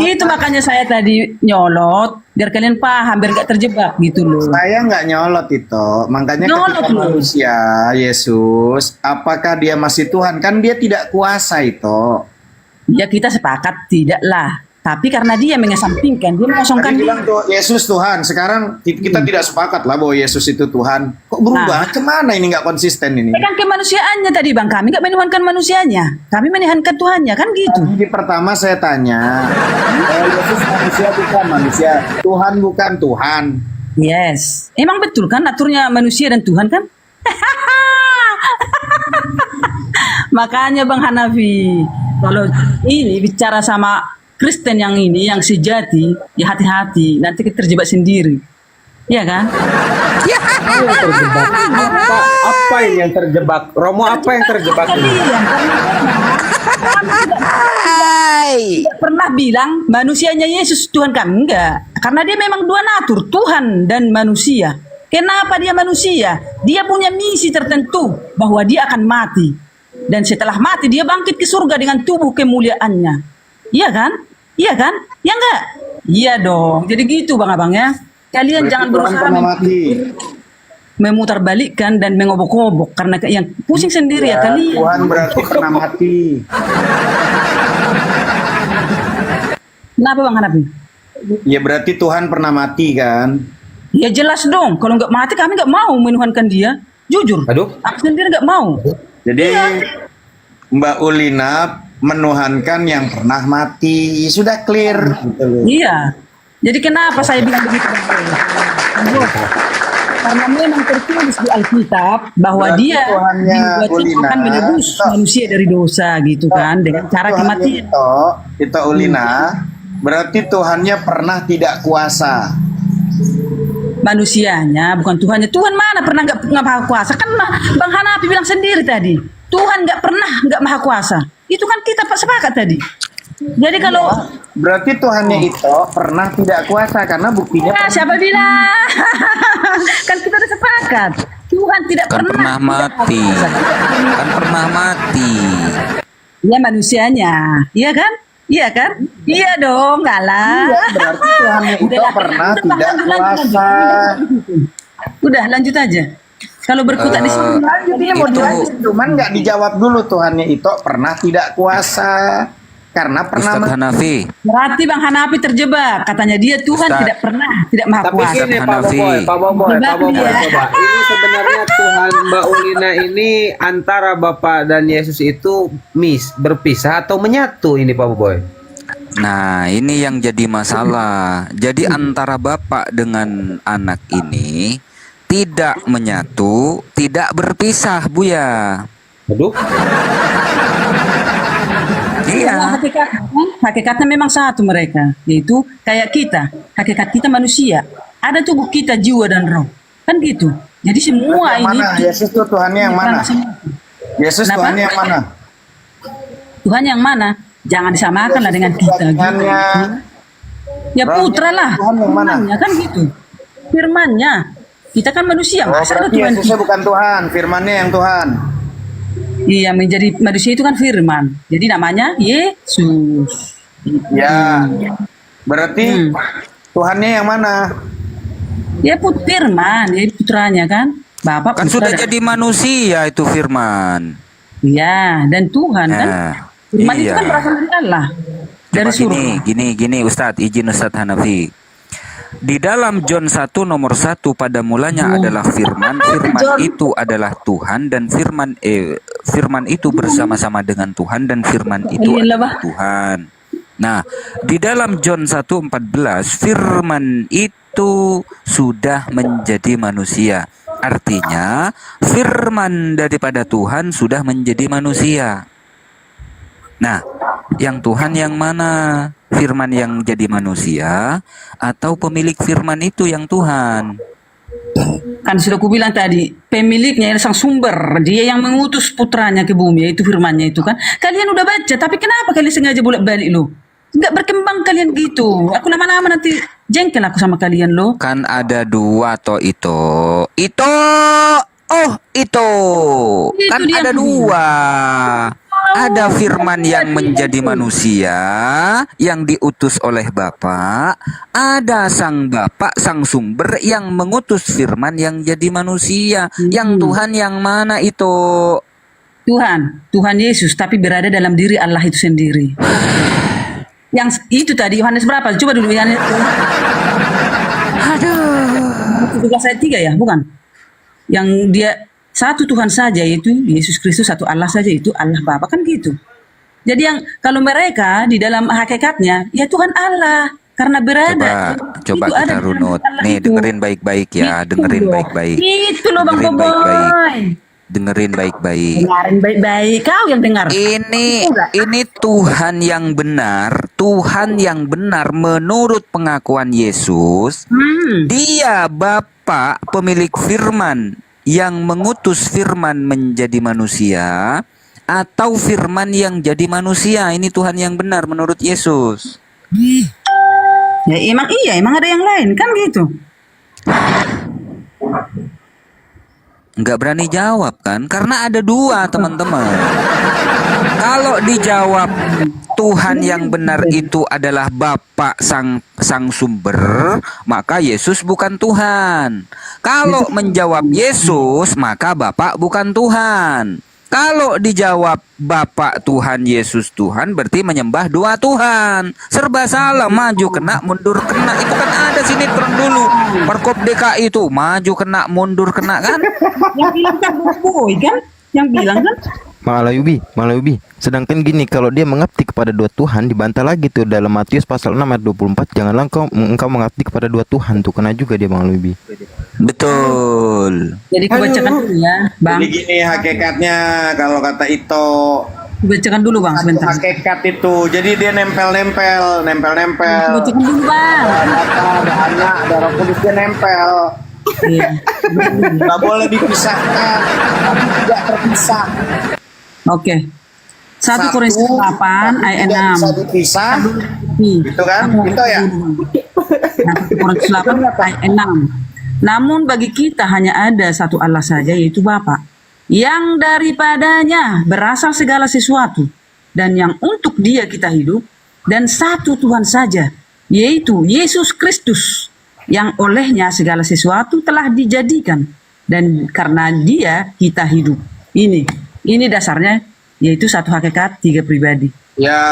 itu makanya saya tadi nyolot biar kalian paham, biar gak terjebak gitu loh. Saya nggak nyolot itu. Makanya Nyolot ketika loh. manusia Yesus, apakah dia masih Tuhan? Kan dia tidak kuasa itu. Ya kita sepakat tidaklah. Tapi karena dia mengesampingkan, dia mengosongkan Tadi diri. bilang tuh Yesus Tuhan. Sekarang kita tidak sepakat lah bahwa Yesus itu Tuhan. Kok berubah? Nah. Kemana ini nggak konsisten ini? Kan kemanusiaannya tadi Bang, kami gak menuhankan manusianya. Kami menuhankan Tuhannya, kan gitu. Di pertama saya tanya, Yesus manusia bukan manusia, Tuhan bukan Tuhan. Yes. Emang betul kan aturnya manusia dan Tuhan kan? Makanya Bang Hanafi, kalau ini bicara sama Kristen yang ini, yang sejati, ya hati-hati, nanti kita terjebak sendiri. Iya kan? Apa yang terjebak? Apa yang terjebak? Romo apa yang terjebak ini? Kalian, tidak pernah bilang manusianya Yesus Tuhan kami, enggak. Karena dia memang dua natur, Tuhan dan manusia. Kenapa dia manusia? Dia punya misi tertentu bahwa dia akan mati. Dan setelah mati dia bangkit ke surga dengan tubuh kemuliaannya. Iya kan? Iya kan? Ya enggak? Iya dong. Jadi gitu Bang Abang ya. Kalian Berarti jangan Tuhan berusaha pernah mati. memutarbalikkan dan mengobok-obok karena yang pusing sendiri ya, kalian. Tuhan berarti pernah mati. Kenapa Bang Hanafi? Ya berarti Tuhan pernah mati kan? Ya jelas dong, kalau nggak mati kami nggak mau menuhankan dia. Jujur, Aduh. aku sendiri nggak mau. Jadi Mbak Ulina menuhankan yang pernah mati. Sudah clear gitu loh. Iya. Jadi kenapa saya bilang begitu? Karena memang tertulis di Alkitab bahwa Berarti dia Tuhannya dibuat Ulina, akan menebus Tok. manusia dari dosa gitu kan dengan cara Tuhannya kematian. itu Ulina, berarti Tuhannya pernah tidak kuasa. Manusianya bukan Tuhannya. Tuhan mana pernah nggak maha kuasa? Kan Bang Hanafi bilang sendiri tadi. Tuhan nggak pernah nggak maha kuasa. Itu kan kita sepakat tadi. Jadi kalau Berarti Tuhannya itu pernah tidak kuasa karena buktinya siapa bilang? Kan kita udah sepakat. Tuhan tidak Kan pernah mati. Kan pernah mati. Iya manusianya, iya kan? Iya kan? Iya dong, kalah. Iya, berarti Tuhannya itu Udahlah, pernah kita tidak lanjut. kuasa. Udah lanjut aja. Kalau berkutat di sini Lanjut, dia mau Itu- dilanjut, cuman nggak dijawab dulu Tuhannya itu pernah tidak kuasa. karena pernah Ustadz Hanafi. Berarti Bang Hanafi terjebak. Katanya dia Tuhan Ustaz. tidak pernah, tidak maha Tapi kuasa. gini Pak Hanafi. Boboy, Pak Boboy, Hebat Pak Boboy, dia. coba. Ini sebenarnya Tuhan Mbak Ulina ini antara Bapak dan Yesus itu berpisah atau menyatu ini Pak Boboy? Nah, ini yang jadi masalah. Jadi antara bapak dengan anak ini tidak menyatu, tidak berpisah, Buya. Aduh. Ya, Iya. hakikatnya memang satu mereka, yaitu kayak kita. Hakikat kita manusia. Ada tubuh kita, jiwa dan roh. Kan gitu. Jadi semua yang ini mana? Yesus itu Tuhannya yang mana? Yesus Kenapa? Tuhannya yang mana? Tuhan yang mana? Jangan disamakan lah dengan kita. Gitu. Tuhannya Ya putra lah. Tuhan yang mana? Firmannya, kan gitu. Firmannya. Kita kan manusia. Oh, Masa ada berarti Tuhan Yesusnya kita? bukan Tuhan, firmannya yang Tuhan. Iya, menjadi manusia itu kan firman. Jadi namanya Yesus. Ya. Berarti Hmm. Tuhannya yang mana? Ya firman, ya putranya kan. Bapak Kan putra sudah dan- jadi manusia itu firman. Iya, dan Tuhan kan. Nah, Firman itu iya. kan berasal dari Allah. Dari Coba surga. gini Ustadz, izin Ustadz Hanafi. Di dalam John 1 nomor 1 pada mulanya adalah firman, firman John. itu adalah Tuhan dan firman itu bersama-sama dengan Tuhan dan firman itu Kalian lah, adalah Bah. Tuhan. Nah, di dalam John 1:14 firman itu sudah menjadi manusia. Artinya firman daripada Tuhan sudah menjadi manusia. Nah, yang Tuhan yang mana? Firman yang jadi manusia atau pemilik firman itu yang Tuhan? Kan sudah kubilang tadi, pemiliknya sang sumber, dia yang mengutus putranya ke bumi, yaitu firmannya itu kan. Kalian udah baca, tapi kenapa kalian sengaja bolak-balik lo? Nggak berkembang kalian gitu. Aku lama-lama nanti jengkel aku sama kalian lo. Kan ada dua toh itu. Itu. Oh, itu. Kan dia ada yang dua. Ada firman yang menjadi manusia yang diutus oleh Bapa, ada sang Bapa, sang sumber yang mengutus firman yang jadi manusia. Yang Tuhan yang mana itu? Tuhan Yesus, tapi berada dalam diri Allah itu sendiri. Yang itu tadi Yohanes berapa? Coba dulu Yohanes. Aduh. 17 ayat 3 ya, bukan? Yang dia satu Tuhan saja, yaitu Yesus Kristus, satu Allah saja, itu Allah Bapa, kan gitu. Jadi yang kalau mereka di dalam hakikatnya ya Tuhan Allah karena berada. Coba itu ada kita dalam runut. Allah Nih itu. dengerin baik-baik ya, Itu dengerin loh. baik-baik. Itu loh Bang Dengerin Boboy. baik-baik. Dengerin baik-baik. Dengarin baik-baik, kau yang dengar. Ini Tuhan yang benar, Tuhan yang benar menurut pengakuan Yesus. Dia Bapa pemilik firman yang mengutus firman menjadi manusia atau firman yang jadi manusia. Ini Tuhan yang benar menurut Yesus. Ya emang ada yang lain kan gitu. Nggak berani jawab kan? Karena ada dua teman-teman. Kalau dijawab Tuhan yang benar itu adalah Bapa sang sumber, maka Yesus bukan Tuhan. Kalau menjawab Yesus, maka Bapa bukan Tuhan. Kalau dijawab Bapa Tuhan, Yesus Tuhan, berarti menyembah dua Tuhan. Serba salah, maju kena, mundur kena. Itu kan ada sinetron dulu. Perkop DKI itu, maju kena, mundur kena kan? Yang bilang kan Boboy kan? Yang bilang kan? Malayubi. Sedangkan gini, kalau dia mengabdi kepada dua Tuhan, dibantah lagi tuh dalam Matius pasal 6 ayat 24, janganlah engkau mengabdi kepada dua Tuhan tuh, kena juga dia Malayubi. Betul. Jadi kubacakan dulu ya, Bang. Jadi gini hakikatnya kalau kata Ito, Kubacakan dulu Bang sebentar. hakikat itu. Jadi dia nempel-nempel. Kubacakan dulu Bang. Ada anak, ada Roh Kudus, dia nempel. Iya. Nggak boleh dipisahkan, tapi tidak terpisah. Oke. 1 Korintus 8 ayat tidak 6. bisa dipisah. Nih, Gitu kan? Itu ya? 1 Korintus 8 ayat 6. Namun bagi kita hanya ada satu Allah saja, yaitu Bapa, yang daripadanya berasal segala sesuatu, dan yang untuk Dia kita hidup, dan satu Tuhan saja, yaitu Yesus Kristus, yang olehnya segala sesuatu telah dijadikan, dan karena Dia kita hidup. Ini dasarnya, yaitu satu hakikat, tiga pribadi. Ya,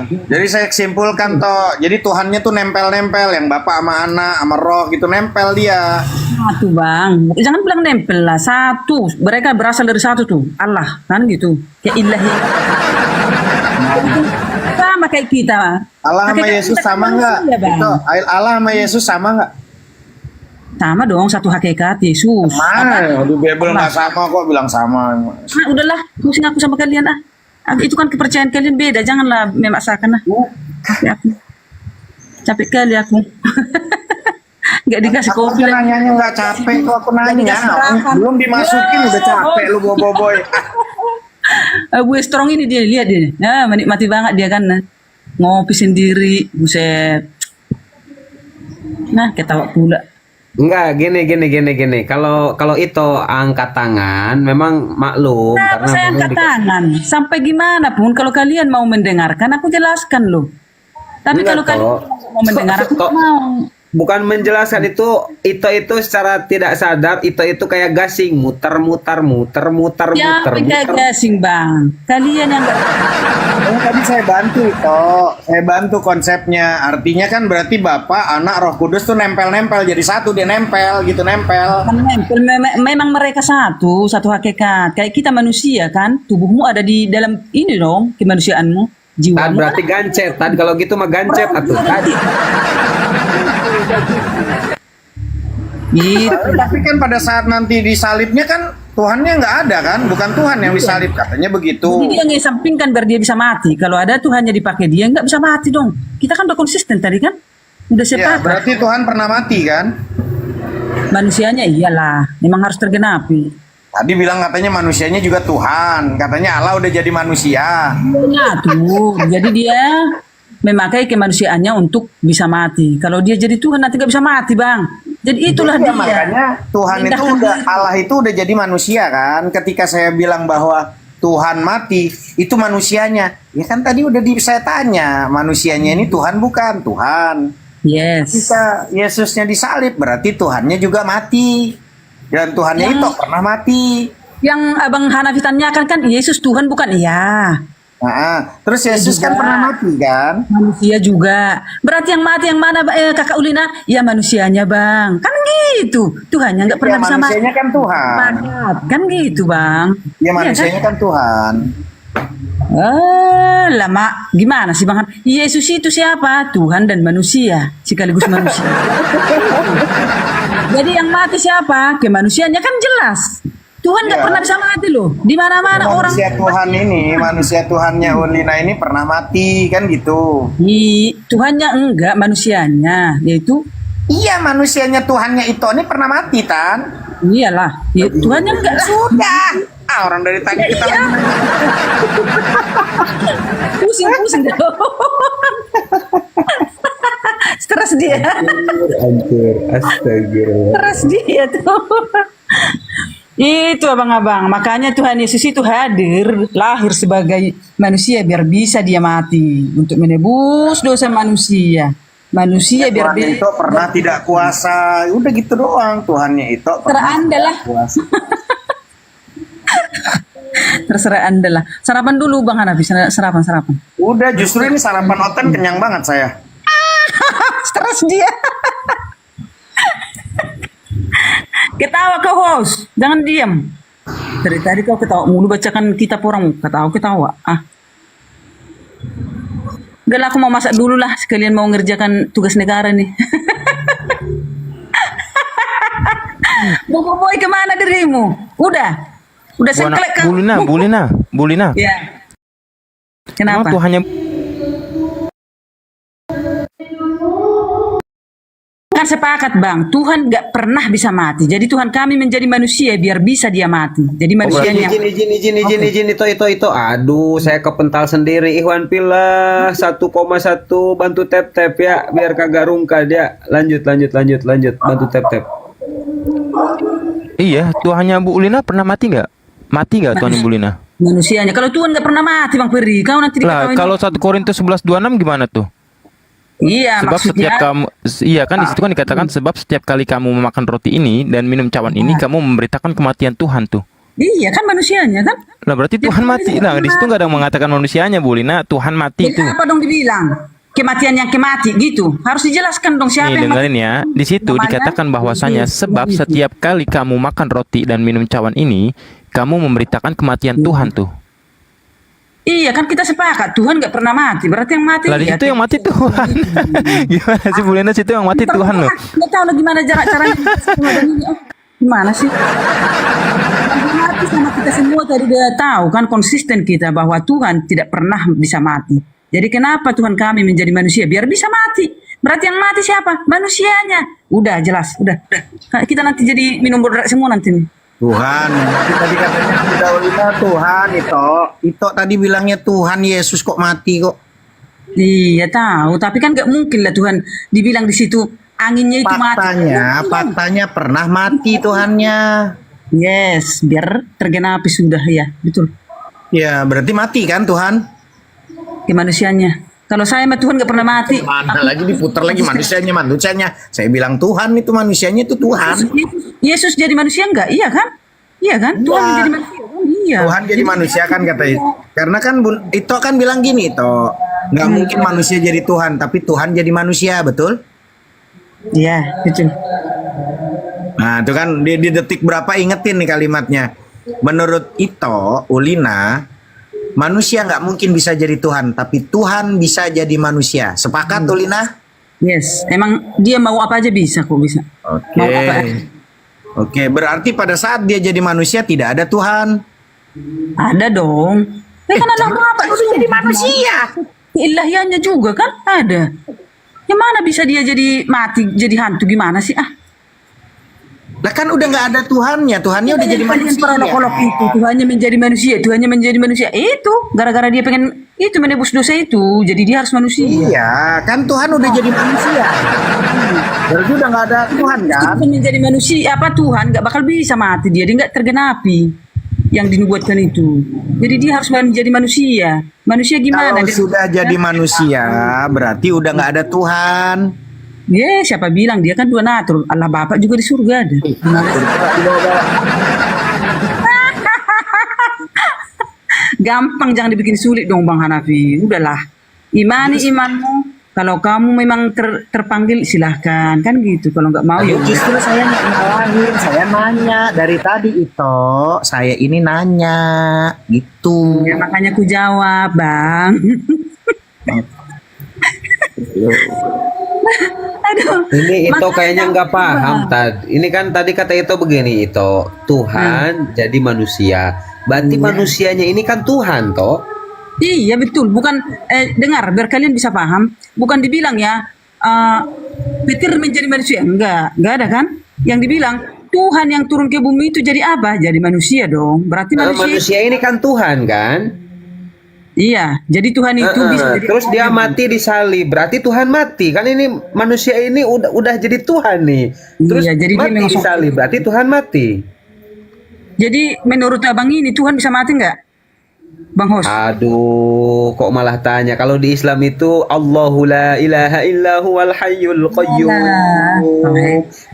jadi saya simpulkan toh. Jadi Tuhannya tuh nempel-nempel, yang Bapak sama anak sama roh gitu nempel dia. Satu bang, jangan bilang nempel lah, satu. Mereka berasal dari satu tuh, Allah kan gitu. Kayak ilahi. Sama kayak kita. Allah sama Hakikat Yesus kita sama kan nggak? manusia, Bang. Itu Allah sama Yesus sama nggak? Sama dong, satu hakikat Yesus. Mana? Di Bible nggak sama kok bilang sama. Nah, udahlah, pusing aku sama kalian ah. Itu kan kepercayaan kalian beda, janganlah memaksakan lah. Capek aku. Capek kali aku. Nggak dikasih Aku kopi aja lagi. nanyanya nggak capek kok aku nanya. dikasih arahan. Belum dimasukin udah capek lu boboiboy. Bu Strong ini dia, lihat dia. Nah, menikmati banget dia kan. Nah. Ngopi sendiri, buset. Nah, ketawa pula. Enggak, gini. Kalau itu angkat tangan, memang maklum Kenapa karena saya memang angkat tangan? Sampai gimana pun kalau kalian mau mendengarkan, aku jelaskan loh. Tapi Enggak, kalau kalian Tok. mau mendengar, aku Tok. nggak mau. bukan menjelaskan itu secara tidak sadar itu kayak gasing muter. Ya, kayak gasing bang. Kalian yang nggak. Tadi saya bantu toh. Saya bantu konsepnya. Artinya kan berarti Bapak, Anak, Roh Kudus tuh nempel-nempel jadi satu, dia nempel gitu nempel. Menempel, memang mereka satu hakikat. Kayak kita manusia kan, tubuhmu ada di dalam ini dong, kemanusiaanmu, Tadi jiwamu. berarti gancet. Tadi kalau gitu mah gancet atuh. Tadi. Gitu. Tapi kan pada saat nanti disalibnya kan Tuhannya nggak ada kan, bukan Tuhan yang disalib katanya begitu. Jadi dia ngesampingkan biar dia bisa mati. Kalau ada Tuhannya dipakai dia nggak bisa mati dong. Kita kan udah konsisten tadi kan, udah Ya, sepakat. berarti Tuhan pernah mati kan? Manusianya iyalah, memang harus tergenapi. Tadi bilang katanya manusianya juga Tuhan, katanya Allah udah jadi manusia. Nyatu. Jadi dia memakai kemanusiaannya untuk bisa mati. Kalau dia jadi Tuhan nanti nggak bisa mati bang. Jadi itulah Iya, dia. makanya Tuhan itu Pindahkan udah diri. Allah itu udah jadi manusia kan. Ketika saya bilang bahwa Tuhan mati, itu manusianya. Ya kan tadi udah saya tanya, manusianya ini Tuhan bukan? Tuhan. Yes. Ketika Yesusnya disalib, berarti Tuhannya juga mati. Dan Tuhannya Ya. itu pernah mati. Yang abang Hanafi tanyakan kan Yesus Tuhan bukan? Iya. Nah, terus Yesus kan juga. pernah mati kan? Manusia juga. Berarti yang mati yang mana kakak Ulina? Ya manusianya bang. Kan gitu. Tuhannya nggak pernah Ya, bisa mati. manusianya kan Tuhan. Kan gitu bang. Ya manusianya kan Tuhan. Lama gimana sih bang? Yesus itu siapa? Tuhan dan manusia sekaligus manusia. Jadi yang mati siapa? Kemanusiaannya kan jelas. Tuhan nggak Iya. pernah bisa mati loh. Di mana-mana orang. Manusia Tuhan ini, manusia Tuhannya Ulina ini pernah mati kan gitu. Tuhannya enggak, manusianya yaitu Iya, manusianya Tuhannya itu ini pernah mati kan? iyalah. Tuhannya enggak lah. Sudah. Orang dari tadi kita Iya. Pusing Stres dia. Hancur, astaga. Stres dia tuh. Itu abang-abang, makanya Tuhan Yesus itu hadir, lahir sebagai manusia biar bisa dia mati untuk menebus dosa manusia. Manusia biar Tuhan itu pernah tidak kuasa. Udah gitu doang. Tuhannya itu terserah Anda lah. kuasa. Terserah Anda lah. Sarapan dulu Bang Hanafi, sarapan. Udah, justru ini sarapan oten kenyang banget saya. Stres dia. Ketawa kau host, jangan diam. Dari tadi kau ketawa mulu bacakan kitab orang, ketawa. Udah lah, aku mau masak dulu lah, sekalian mau ngerjakan tugas negara nih. Boy kemana dirimu? Udah sengklek kan? Bulina. Ya. Emang Kenapa? Tuhannya Kan sepakat bang, Tuhan nggak pernah bisa mati. Jadi Tuhan kami menjadi manusia biar bisa dia mati. Jadi manusianya. Izin itu. Aduh, saya kepental sendiri. Ikhwan pillah 1,1 bantu tap ya, biar kagak rungkal dia. Lanjut. Bantu tap. iya, Tuhannya Bu Ulina pernah mati nggak? Mati nggak Tuhannya Bu Ulina? Manusianya. Kalau Tuhan nggak pernah mati bang Ferry, kau nanti Lah, diketahui. kalau 1 Korintus 11:26 gimana tuh? Iya, Sebab maksudnya. setiap kamu, iya kan di situ kan dikatakan sebab setiap kali kamu memakan roti ini dan minum cawan ini kamu memberitakan kematian Tuhan tuh. Iya kan manusianya kan. Lah berarti Tuhan mati. Nah, di situ nggak ada yang mengatakan manusianya, Bu Lina. Tuhan mati itu. Jadi apa dong dibilang? Kematian yang kemati gitu. Harus dijelaskan dong siapa Nih yang mati. dengerin ya. Di situ Namanya? dikatakan bahwasanya sebab setiap kali kamu makan roti dan minum cawan ini, kamu memberitakan kematian Tuhan tuh. Iya kan kita sepakat Tuhan nggak pernah mati. Berarti yang mati Lah di iya. situ yang mati Tuhan. Gimana sih Bu Lina, situ yang mati Tuhan loh. Nggak tahu lah gimana caranya. Gimana sih? Mati sama kita semua tadi udah tahu kan konsisten kita bahwa Tuhan tidak pernah bisa mati. Jadi kenapa Tuhan kami menjadi manusia? Biar bisa mati. Berarti yang mati siapa? Manusianya. Udah jelas, udah. Kita nanti jadi minum berat semua nanti nih. Tuhan, tadi katanya udah Ulina Tuhan Ito tadi bilangnya Tuhan Yesus kok mati kok. Iya tahu, tapi kan nggak mungkin lah Tuhan dibilang di situ anginnya itu Faktanya pernah mati Tuhannya. Yes, biar tergenapi sudah ya, betul. Ya berarti mati kan Tuhan? Ke manusianya. Kalau saya mah Tuhan nggak pernah mati. Mana lagi diputar lagi manusianya. Saya bilang Tuhan itu manusianya itu Tuhan. Yesus jadi manusia enggak? Iya kan? Iya kan? Tuhan Iya. jadi manusia. Oh, iya. Tuhan jadi manusia kan kata itu. Karena kan Ito kan bilang gini nggak mungkin manusia jadi Tuhan, tapi Tuhan jadi manusia, betul? Iya, betul. Nah itu kan di detik berapa ingetin nih kalimatnya. Menurut Ito, Ulina, manusia nggak mungkin bisa jadi Tuhan, tapi Tuhan bisa jadi manusia. Sepakat Ulina? Yes, emang dia mau apa aja bisa kok bisa. Oke. Mau apa aja. Oke, berarti pada saat dia jadi manusia tidak ada Tuhan. Ada dong. Kan ada apa? Udah jadi manusia. Ilahiannya juga kan ada. Yang mana bisa dia jadi mati, jadi hantu gimana sih? Lah kan udah nggak ada Tuhannya udah jadi manusia. Perolok-olok itu Tuhannya menjadi manusia. Itu gara-gara dia pengen itu menebus dosa itu. Jadi dia harus manusia. Iya, kan Tuhan udah jadi manusia. Berarti udah nggak ada Tuhan kan? Tuhan menjadi manusia apa Tuhan nggak bakal bisa mati dia nggak tergenapi yang dinubuatkan itu. Jadi dia harus menjadi manusia. Manusia gimana? Kalau sudah jadi manusia, berarti udah nggak ada Tuhan. Ya siapa bilang dia kan dua natur. Allah Bapa juga di surga ada. Gampang jangan dibikin sulit dong Bang Hanafi. Udahlah. Imani imanmu. Kalau kamu memang terpanggil silahkan kan gitu. Kalau nggak mau ya Justru saya nggak ngalahin, saya nanya dari tadi itu, saya ini nanya gitu. ya, makanya ku jawab Bang. Aduh. Ini itu kayaknya nggak paham Bang. Ini kan tadi kata itu begini Tuhan jadi manusia. Berarti manusianya ini kan Tuhan toh. Iya betul, bukan dengar biar kalian bisa paham, bukan dibilang ya Petir menjadi manusia, enggak ada kan? Yang dibilang Tuhan yang turun ke bumi itu jadi apa? Jadi manusia dong. Berarti Manusia ini kan Tuhan kan. Iya, jadi Tuhan itu bisa jadi Terus dia mati di salib, berarti Tuhan mati kan, ini manusia ini udah jadi Tuhan nih. Terus Iya, jadi dia mati memang di salib, berarti Tuhan mati. Jadi menurut abang ini Tuhan bisa mati enggak? Bang Hos. Aduh, kok malah tanya. Kalau di Islam itu Allahu la ilaha illa huwal hayyul qayyum.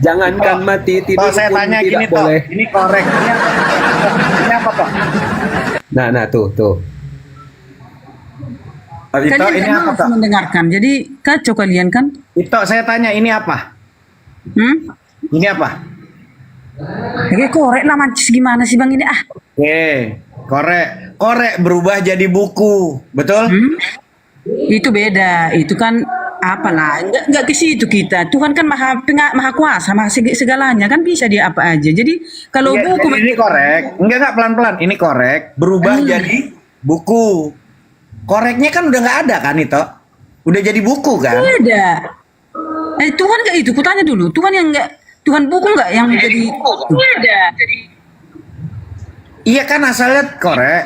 Jangankan mati, tidur saya pun tanya tidak gini boleh. ini korek. Ini apa Toh? Nah tuh. Ito, Kalian ini kan apa harus Toh? mendengarkan. Jadi kacau kalian kan? Ito, saya tanya ini apa? Ini apa? Oke, korek lah mancis gimana sih Bang ini Oke, korek berubah jadi buku, betul? Itu beda. Itu kan apalah, enggak ke situ kita. Tuhan kan maha kuasa, maha segalanya kan bisa dia apa aja. Jadi kalau Iya, buku jadi ini korek, enggak pelan-pelan. Ini korek berubah jadi buku. Koreknya kan udah nggak ada kan itu? Udah jadi buku kan? beda. Tuhan enggak itu. Kutanya dulu. Tuhan yang enggak Tuhan buku enggak yang jadi beda. Iya kan asalnya korek.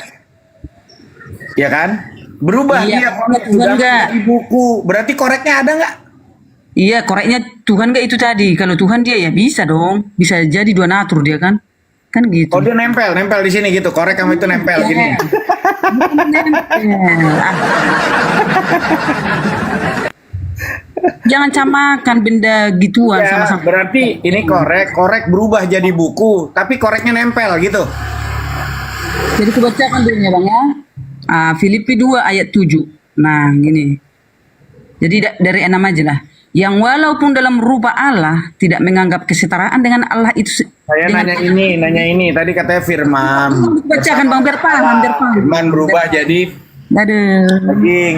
Iya kan? Berubah Iya, dia Tuhan udah enggak. jadi buku. Berarti koreknya ada nggak? Iya, koreknya Tuhan enggak itu tadi. Kalau Tuhan dia ya bisa dong. Bisa jadi dua natur dia kan. Kan gitu. Oh dia nempel di sini gitu. Korek kamu itu nempel gini. Jangan camakan benda gituan Ya, sama-sama. berarti ini korek berubah jadi buku, tapi koreknya nempel gitu. Jadi kubacakan dulu ya Bang ya. Filipi 2 ayat 7. Nah, gini. Jadi dari 6 aja lah. Yang walaupun dalam rupa Allah tidak menganggap kesetaraan dengan Allah itu Saya dengan nanya ini. Tadi katanya firman. bacakan Bang biar paham. Firman berubah jadi Aduh. daging.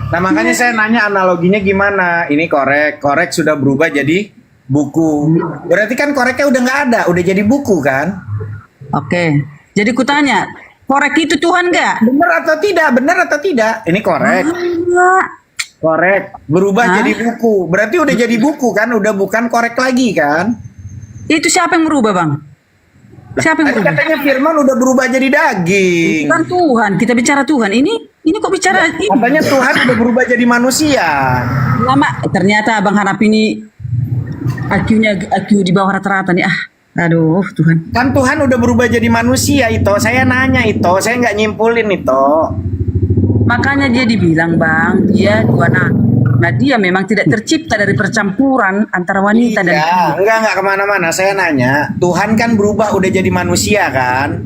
Nah makanya saya nanya analoginya gimana. Ini korek sudah berubah jadi buku. Berarti kan koreknya udah nggak ada, udah jadi buku kan? Oke. Jadi kutanya, korek itu Tuhan enggak? Bener atau tidak? Bener atau tidak? Ini korek. Enggak. Korek berubah jadi buku. Berarti udah jadi buku kan? Udah bukan korek lagi kan? Itu siapa yang merubah, Bang? Siapa yang Tadi merubah? katanya firman udah berubah jadi daging. Bukan Tuhan, kita bicara Tuhan. Ini kok bicara ini? Katanya Tuhan udah berubah jadi manusia. Lama ternyata Bang Hanap ini IQ di bawah rata-rata nih. Aduh, Tuhan. Kan Tuhan udah berubah jadi manusia itu. Saya nanya itu, saya nggak nyimpulin itu. Makanya dia dibilang, Bang, dia dua anak. Nah, dia memang tidak tercipta dari percampuran antara wanita dan pria. Enggak kemana-mana. Saya nanya, Tuhan kan berubah udah jadi manusia kan?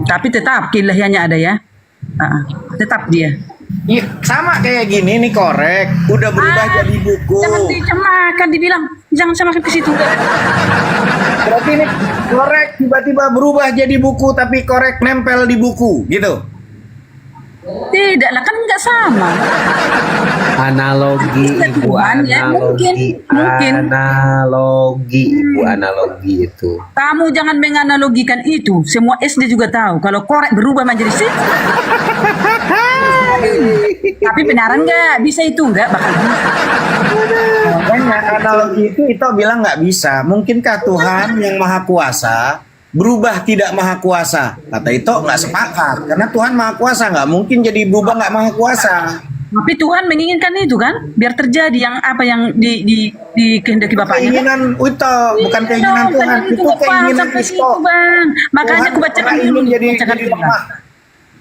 Tapi tetap keilahiannya ada ya. Tetap dia. Iya, sama kayak gini nih korek, udah berubah jadi buku. Jangan dicemakan, dibilang jangan semakin ke situ. Berarti ini korek tiba-tiba berubah jadi buku, tapi korek nempel di buku, gitu. Tidak lah, kan nggak sama. Analogi, ibu Tuhan, ya, mungkin. analogi itu. Kamu jangan menganalogikan itu. Semua SD juga tahu kalau korek berubah menjadi sih. Tapi benaran nggak? Bisa itu nggak? Bakal bisa. Makanya analogi itu bilang nggak bisa. Mungkinkah Tuhan yang maha kuasa berubah tidak maha kuasa? Kata itu nggak sepakat. Karena Tuhan maha kuasa, nggak mungkin jadi berubah nggak maha kuasa. Tapi Tuhan menginginkan itu kan, biar terjadi yang apa yang dikehendaki Bapaknya. Keinginan itu bukan keinginan Tuhan, itu keinginan Kristo. Bang. Makanya aku bacakan dulu.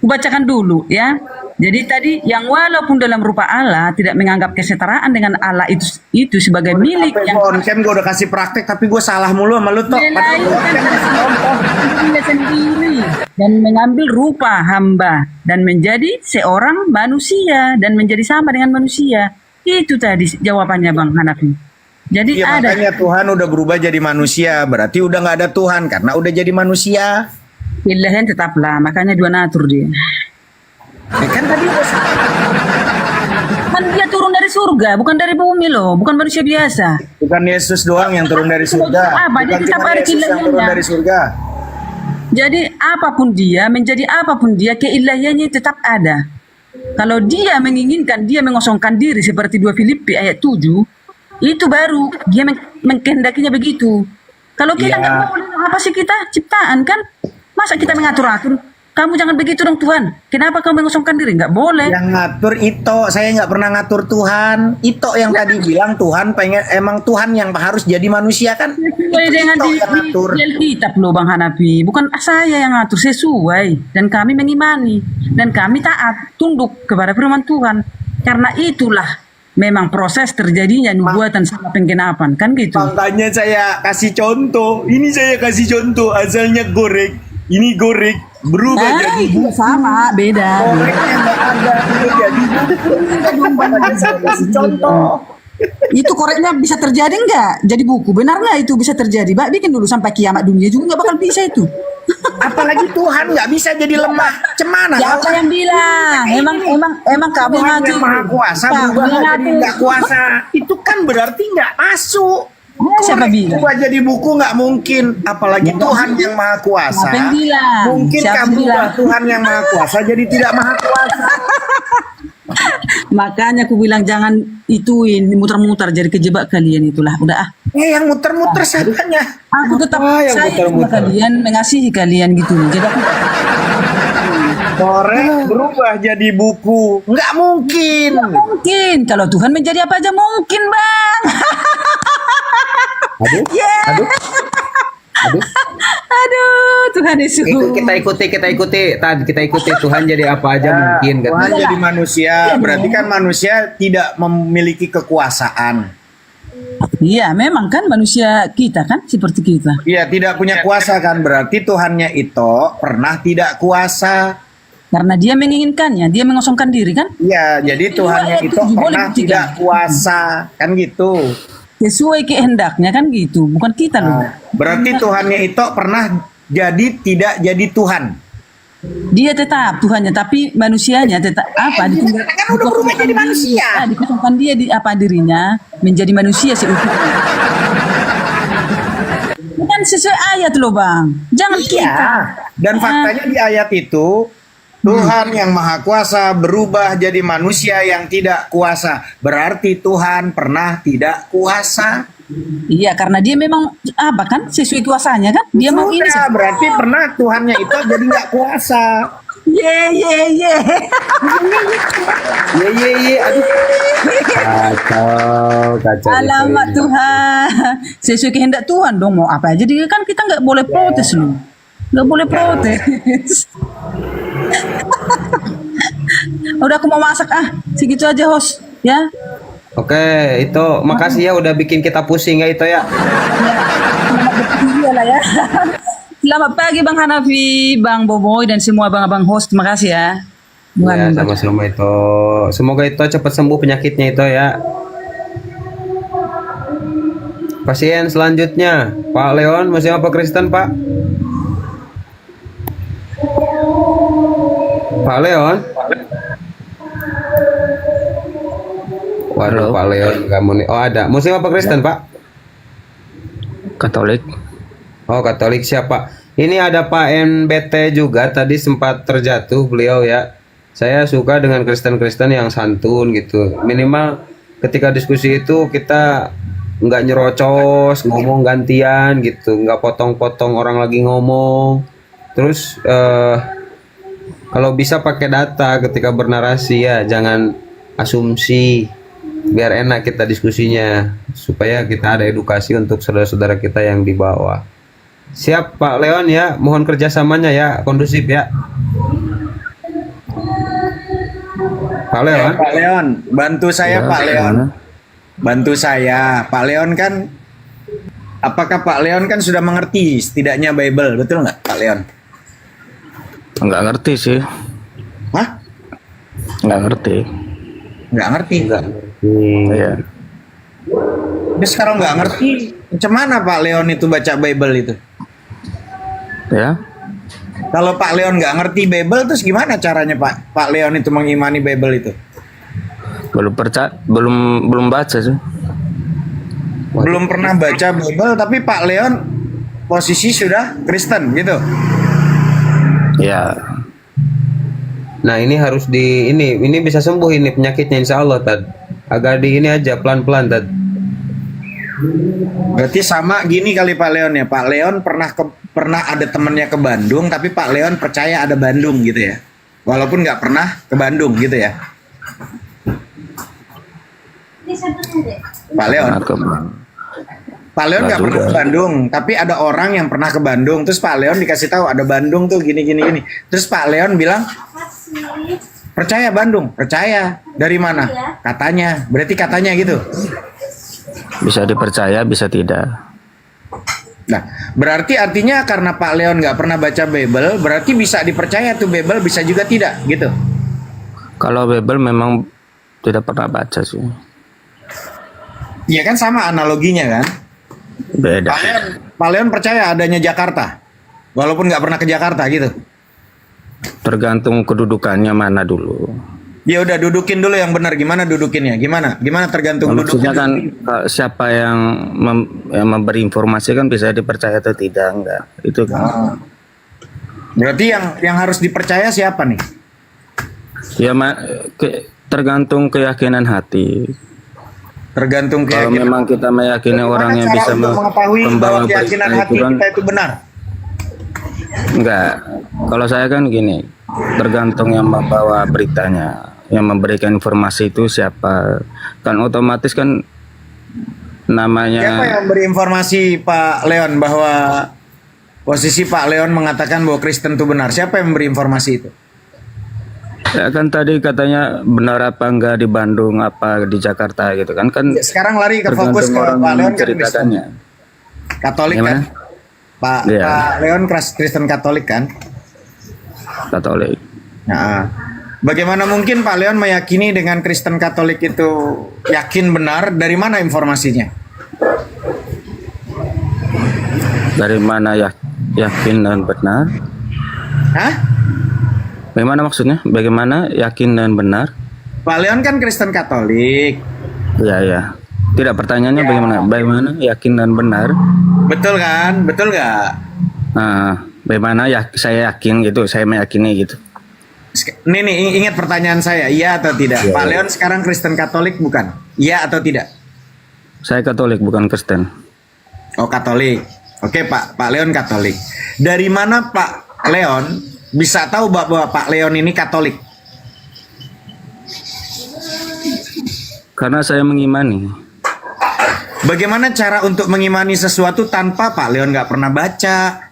Bacakan dulu ya. Jadi tadi yang walaupun dalam rupa Allah tidak menganggap kesetaraan dengan Allah itu sebagai milik yang Ken gue udah kasih praktek tapi gue salah mulu sama lu toh. dia sendiri dan mengambil rupa hamba dan menjadi seorang manusia dan menjadi sama dengan manusia. Itu tadi jawabannya Bang Hanafi. Jadi Iya, ada makanya Tuhan udah berubah jadi manusia, berarti udah nggak ada Tuhan karena udah jadi manusia. pilihan tetaplah, makanya dua natur dia. Kan tadi Kan dia turun dari surga, bukan dari bumi loh, bukan manusia biasa. bukan Yesus doang yang turun dari surga. Apa? Dia Bukan tetap cuma ada Yesus yang turun keilahiannya. dari surga. Jadi apapun dia, menjadi apapun dia, keilahiannya tetap ada. Kalau dia menginginkan, dia mengosongkan diri seperti 2 Filipi ayat 7, itu baru dia mengkehendakinya begitu. Kalau kita Iya. nggak boleh, apa sih kita ciptaan kan? Masa kita mengatur-atur? Kamu jangan begitu dong Tuhan. Kenapa kamu mengosongkan diri? Nggak boleh. Yang ngatur itu, saya nggak pernah ngatur Tuhan. Itu yang tadi bilang Tuhan pengen, emang Tuhan yang harus jadi manusia kan? Sesuai dengan Itu yang ngatur. di Alkitab loh Bang Hanafi. Bukan saya yang ngatur, sesuai. Dan kami mengimani. Dan kami taat, tunduk kepada firman Tuhan. Karena itulah memang proses terjadinya nubuatan sama penggenapan. Kan gitu. Makanya saya kasih contoh. Ini saya kasih contoh. Asalnya goreng. Ini goreng. Berubah jadi Iya sama, beda. goreknya nggak ada. Ini jadi makanya saya kasih contoh. Itu koreknya bisa terjadi nggak? Jadi buku, benar nggak itu bisa terjadi? Mbak bikin dulu sampai kiamat dunia juga nggak bakal bisa itu. Apalagi Tuhan nggak bisa jadi lemah. Cemana? Siapa yang bilang? Emang kamu Tuhan ngaji? yang maha kuasa berubah jadi nggak kuasa. Itu kan berarti nggak masuk. Siapa bilang? Berubah jadi buku nggak mungkin. Apalagi Tuhan yang maha kuasa. Siapa yang bilang? Mungkin Siapa kamu bilang? berubah Tuhan yang maha kuasa jadi tidak maha kuasa. Makanya aku bilang jangan ituin muter-muter jadi kejebak kalian itulah. Udah Yang muter-muter siapanya? Aku tetap yang sayang sama muter-muter? kalian, mengasihi kalian gitu. Jadi aku Korek berubah jadi buku. Nggak mungkin. mungkin kalau Tuhan menjadi apa aja mungkin Bang. Aduh, Yeah. aduh, aduh. Aduh Tuhan Yesus. Itu kita ikuti. Tadi kita ikuti Tuhan jadi apa aja mungkin. Tuhan Kan? jadi manusia. Berarti kan manusia tidak memiliki kekuasaan. Iya, memang kan manusia kita kan seperti kita. Iya, tidak punya kuasa kan, berarti Tuhannya itu pernah tidak kuasa. Karena dia menginginkannya, dia mengosongkan diri kan? Iya, jadi Tuhannya ayat itu tujuh, boleh pernah buktikan. tidak kuasa, kan gitu. Sesuai kehendaknya kan gitu, bukan kita loh. Berarti Tuhannya itu pernah jadi tidak jadi Tuhan. Dia tetap Tuhannya, tapi manusianya tetap apa? Kan udah berubah jadi manusia. Dikosongkan dia di apa dirinya menjadi manusia seutuhnya. Bukan sesuai ayat loh bang, jangan kita. Iya. Dan faktanya di ayat itu Tuhan yang maha kuasa berubah jadi manusia yang tidak kuasa. Berarti Tuhan pernah tidak kuasa. Iya, karena dia memang apa kan sesuai kuasanya kan? Dia mau ini. Sudah, berarti pernah Tuhannya itu jadi nggak kuasa. Ye ye ye. Ye, aduh. Kacau. Alamat Tuhan. Sesuai kehendak Tuhan dong, mau apa aja. Jadi kan kita nggak boleh protes loh. Nggak boleh protes. Udah aku mau masak segitu aja host ya. Oke, itu makasih ya udah bikin kita pusing ya itu ya. Iyalah ya. Selamat pagi Bang Hanafi, Bang Boboy dan semua abang-abang host. Terima kasih ya. Ya, sama-sama itu. Semoga itu cepat sembuh penyakitnya itu ya. Pasien selanjutnya, Pak Leon, Muslim apa Kristen, Pak? Pak Leon? Waduh, Pak Leon kamu nih. Oh, ada. Muslim apa Kristen, Pak? Katolik. Oh, Katolik siapa? Ini ada Pak NBT juga tadi sempat terjatuh beliau ya. Saya suka dengan Kristen-Kristen yang santun gitu. Minimal ketika diskusi itu kita nggak nyerocos, ngomong gantian gitu, nggak potong-potong orang lagi ngomong. Terus kalau bisa pakai data ketika bernarasi ya, jangan asumsi. Biar enak kita diskusinya, supaya kita ada edukasi untuk saudara-saudara kita yang di bawah. Siap Pak Leon ya, mohon kerjasamanya ya, kondusif ya. Pak Leon. Pak Leon, bantu saya Ya, Pak Leon. gimana? Bantu saya, Pak Leon kan. Apakah Pak Leon kan sudah mengerti setidaknya Bible, betul nggak Pak Leon? Nggak ngerti sih. Hah? Nggak ngerti. Nggak ngerti. Iya. Terus kalau nggak ngerti, macam mana Pak Leon itu baca Bible itu? Ya. Kalau Pak Leon nggak ngerti Bible, terus gimana caranya Pak Leon itu mengimani Bible itu? Belum baca sih. Belum pernah baca Bible, tapi Pak Leon posisi sudah Kristen gitu. Ya. Nah ini harus ini bisa sembuh ini penyakitnya insya Allah Tad. Agak ini aja pelan-pelan Tad. Berarti sama gini kali Pak Leon ya. Pak Leon pernah ada temennya ke Bandung, tapi Pak Leon percaya ada Bandung gitu ya. Walaupun nggak pernah ke Bandung gitu ya. Pak Leon. Pak Leon nggak pernah ke Bandung, tapi ada orang yang pernah ke Bandung. Terus Pak Leon dikasih tahu ada Bandung tuh gini. Terus Pak Leon bilang, percaya Bandung, percaya. Dari mana? Katanya. Berarti katanya gitu. Bisa dipercaya, bisa tidak. Nah, berarti artinya karena Pak Leon nggak pernah baca Bible, berarti bisa dipercaya tuh Bible, bisa juga tidak, gitu. Kalau Bible memang tidak pernah baca sih. Iya kan sama analoginya kan? Beda. Pak Leon percaya adanya Jakarta, walaupun nggak pernah ke Jakarta gitu. Tergantung kedudukannya mana dulu. Ya udah dudukin dulu yang benar, gimana dudukinnya? Gimana tergantung Maksudnya dudukin. kan siapa yang memberi informasi kan bisa dipercaya atau tidak, enggak. Itu kan. Berarti yang harus dipercaya siapa nih? Ya tergantung keyakinan hati. Tergantung Kalau keyakinan. memang kita meyakini orang yang Cara bisa untuk mengetahui bahwa membawa keyakinan berita hati itu kan kita itu benar. enggak. Kalau saya kan gini, tergantung yang membawa beritanya, yang memberikan informasi itu siapa. Kan otomatis kan namanya. Siapa yang beri informasi Pak Leon bahwa posisi Pak Leon mengatakan bahwa Kristen itu benar? Siapa yang memberi informasi itu? Ya kan tadi katanya benar apa enggak di Bandung apa di Jakarta gitu kan Ya, sekarang lari ke fokus ke tergantung Pak orang Leon kan Kristen menceritakannya. Katolik Gimana? kan? Pak Iya. Pak Leon Kristen Katolik kan? Katolik. Nah, bagaimana mungkin Pak Leon meyakini dengan Kristen Katolik itu yakin benar? Dari mana informasinya? Dari mana yakin dan benar? Hah? Bagaimana maksudnya? Bagaimana yakin dan benar? Pak Leon kan Kristen Katolik. Ya, ya. Tidak, pertanyaannya bagaimana? Bagaimana yakin dan benar? Betul kan? Betul nggak? Nah, bagaimana saya yakin gitu, saya meyakini gitu. Nih, ingat pertanyaan saya, iya atau tidak? Iya, Pak iya. Leon sekarang Kristen Katolik bukan? Iya atau tidak? Saya Katolik bukan Kristen. Oh, Katolik. Oke, Pak Leon Katolik. Dari mana Pak Leon bisa tahu bahwa Pak Leon ini Katolik? Karena saya mengimani. Bagaimana cara untuk mengimani sesuatu tanpa Pak Leon nggak pernah baca,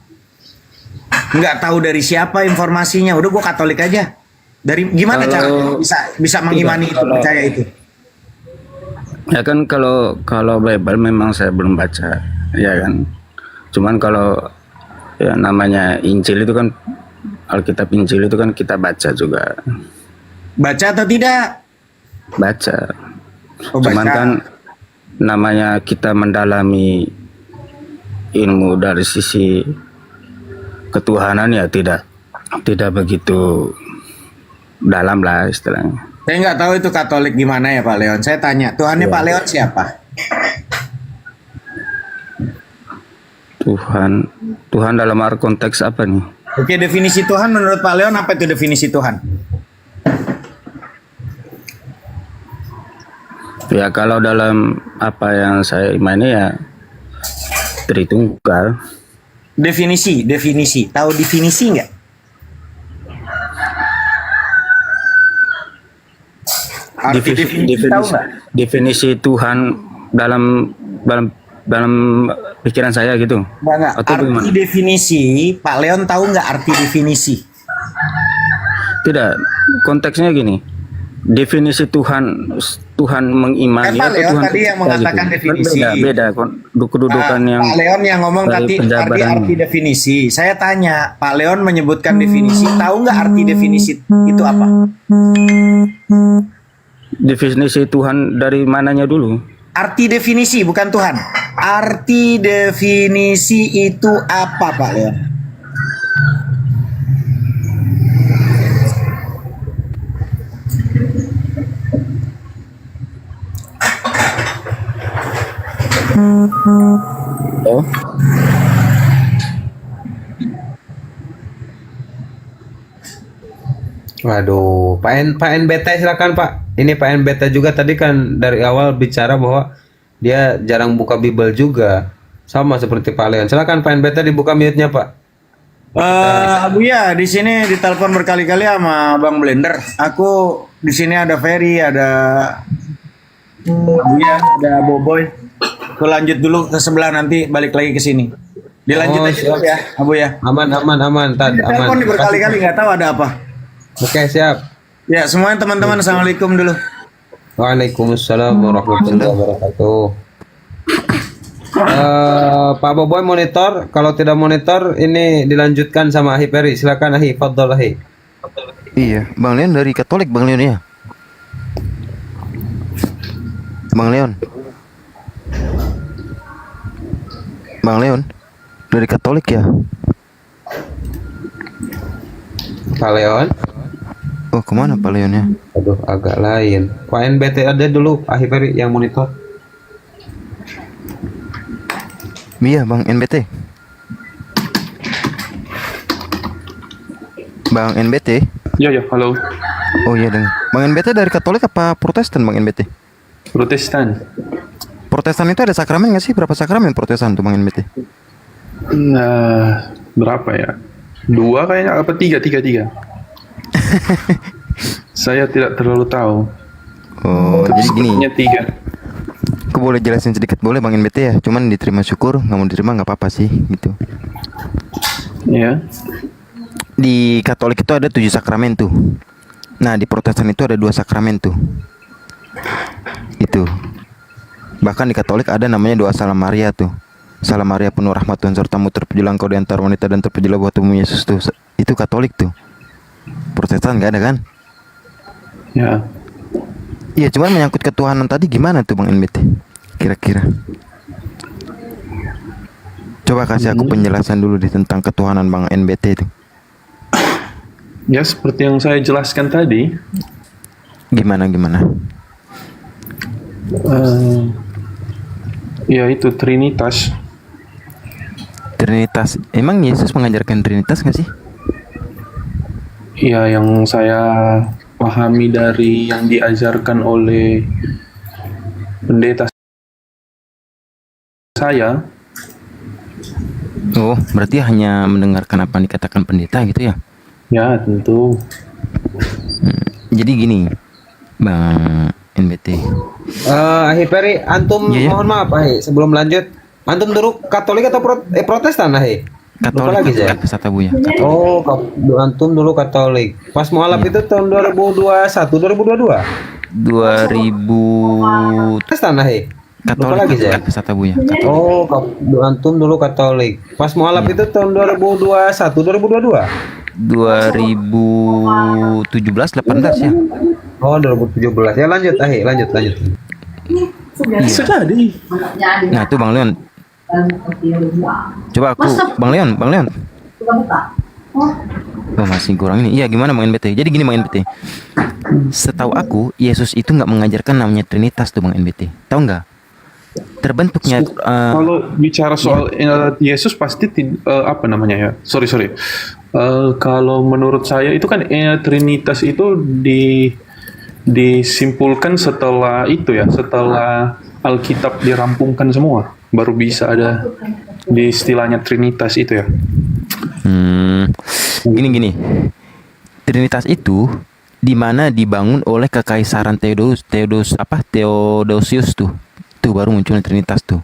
nggak tahu dari siapa informasinya? Udah gue Katolik aja. Dari gimana Kalau- cara bisa mengimani itu, kalau- percaya itu? Ya kan kalau Bible memang saya belum baca, ya kan. Cuman kalau ya namanya Injil itu kan Alkitab Injil itu kan kita baca juga. Baca atau tidak? Baca. Oh, Cuman baca. kan namanya kita mendalami ilmu dari sisi ketuhanan ya tidak begitu dalam lah istilahnya. Saya nggak tahu itu Katolik gimana ya Pak Leon. Saya tanya, Tuhannya Ya. Pak Leon siapa? Tuhan dalam arti konteks apa nih? Oke, definisi Tuhan menurut Pak Leon apa itu definisi Tuhan? Ya kalau dalam apa yang saya imani ya Tritunggal. Definisi. Tahu definisi nggak? Arti definisi tahu nggak? Definisi Tuhan dalam pikiran saya gitu. Nggak. Atau Arti bagaimana? definisi, Pak Leon tahu nggak arti definisi? Tidak, konteksnya gini. Definisi Tuhan mengimani Pak atau Leon Tuhan tadi yang kita mengatakan gitu. definisi. Beda kedudukan yang Pak Leon yang ngomong dari tadi penjabarannya. arti definisi. Saya tanya, Pak Leon menyebutkan definisi, tahu nggak arti definisi itu apa? Definisi Tuhan dari mananya dulu? Arti definisi bukan Tuhan. Arti definisi itu apa, Pak Leon? Oh. Waduh, Pak NBT silakan Pak. Ini Pak NBT juga tadi kan dari awal bicara bahwa dia jarang buka Bible juga. Sama seperti Pak Leon. Silakan Pak NBT dibuka mute-nya Pak. Buya, di sini ditelepon berkali-kali sama Bang Blender. Aku di sini ada Ferry, ada Buya, ada Boboy. Aku lanjut dulu ke sebelah, nanti balik lagi ke sini. Dilanjut Oh, aja dulu siap. ya, Abu ya. Aman, Tad, Telepon aman. berkali-kali nggak tahu ada apa. Oke, siap. Ya, semuanya teman-teman, assalamualaikum dulu. Waalaikumsalam warahmatullahi wabarakatuh. Pak Boboy monitor, kalau tidak monitor ini dilanjutkan sama Ahi Peri. Silakan Ahi, fadhol Ahi. Iya, Bang Leon dari Katolik, Bang Leon ya. Bang Leon. Bang Leon dari Katolik ya. Pak Leon. Oh, kemana Pak Leon ya? Aduh, agak lain. Pak NBT ada dulu, Ahi Peri yang monitor. Iya, Bang NBT. Bang NBT. Ya, halo. Oh iya, Deng. Bang NBT dari Katolik apa Protestan, Bang NBT? Protestan. Protestan itu ada sakramen nggak sih? Berapa sakramen Protestan tuh, Bang NBT? Nah, berapa ya? 2 kayaknya, apa 3? Saya tidak terlalu tahu. Oh, jadi gini. Sepertinya 3. Aku boleh jelasin sedikit boleh Bang NBT ya? Cuman diterima syukur, nggak mau diterima nggak apa-apa sih, gitu. Ya. Di Katolik itu ada 7 sakramen tuh. Nah, di Protestan itu ada 2 sakramen tuh. Itu. Bahkan di Katolik ada namanya doa Salam Maria tuh. Salam Maria penuh rahmat Tuhan sertamu, terpujilah engkau di antara wanita dan terpujilah buah tubuhmu Yesus tuh. Itu Katolik tuh. Protestan nggak ada kan? Ya. Iya, cuman menyangkut ketuhanan tadi gimana tuh Bang NBT? Kira-kira. Coba kasih aku penjelasan dulu di tentang ketuhanan Bang NBT itu. Ya seperti yang saya jelaskan tadi, Gimana? ya itu Trinitas. Trinitas. Emang Yesus mengajarkan Trinitas nggak sih? Ya yang saya pahami dari yang diajarkan oleh pendeta saya, Oh, berarti hanya mendengarkan apa yang dikatakan pendeta gitu ya? ya tentu. Jadi gini, Bang NBT. Ahi Peri, antum Iya, iya. mohon maaf Ahi, sebelum lanjut, antum dulu Katolik atau Protestan Ahi? Lupa lagi saya. Katolik kata Buya. Katolik. Oh, antum dulu Katolik. Pas mualaf itu tahun 2021, 2022. 2000 Protestan Ahi. Lupa Katolik lagi saya. kata Buya. Katolik. Oh, antum dulu Katolik. Pas mualaf itu tahun 2021, 2022. 2017 18 ya. Oh, 2017. Ya lanjut Ahi, lanjut. Sudah di. Nah, tuh Bang Leon. Coba aku Bang Leon. Oh, masih kurang ini. Iya, gimana Bang NBT? Jadi gini Bang NBT. Setahu aku, Yesus itu nggak mengajarkan namanya Trinitas tuh Bang NBT. Tahu nggak? Terbentuknya Kalau bicara soal Yesus pasti apa namanya ya? Sorry. Kalau menurut saya itu kan Trinitas itu disimpulkan setelah itu ya, setelah Alkitab dirampungkan semua, baru bisa ada di istilahnya Trinitas itu ya. gini. Trinitas itu di mana dibangun oleh kekaisaran Theodosius tuh. Tuh baru muncul Trinitas tuh.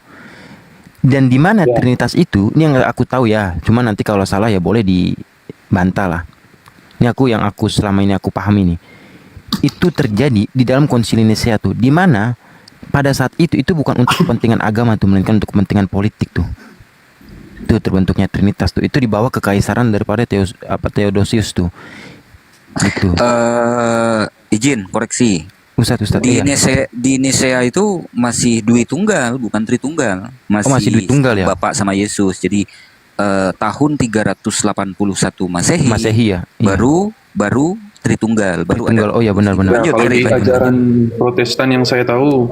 Dan di mana Trinitas itu, ini yang aku tahu ya. Cuma nanti kalau salah ya boleh dibantah lah. Ini yang aku selama ini aku pahami nih. Itu terjadi di dalam Konsili Nisea tuh, di mana pada saat itu bukan untuk kepentingan agama tuh, melainkan untuk kepentingan politik tuh. Itu terbentuknya Trinitas tuh. Itu dibawa kekaisaran daripada Theodosius tuh. Gitu. Izin koreksi. Ustaz Di iya. Nisea itu masih Dwi Tunggal, bukan Tritunggal. Masih Dwi Tunggal ya? Bapak sama Yesus. Jadi tahun 381 Masehi ya. Iya. Baru Tritunggal, Tritunggal. Oh ya benar. Nah, Lanjut, kalau di lanjut. ajaran Protestan yang saya tahu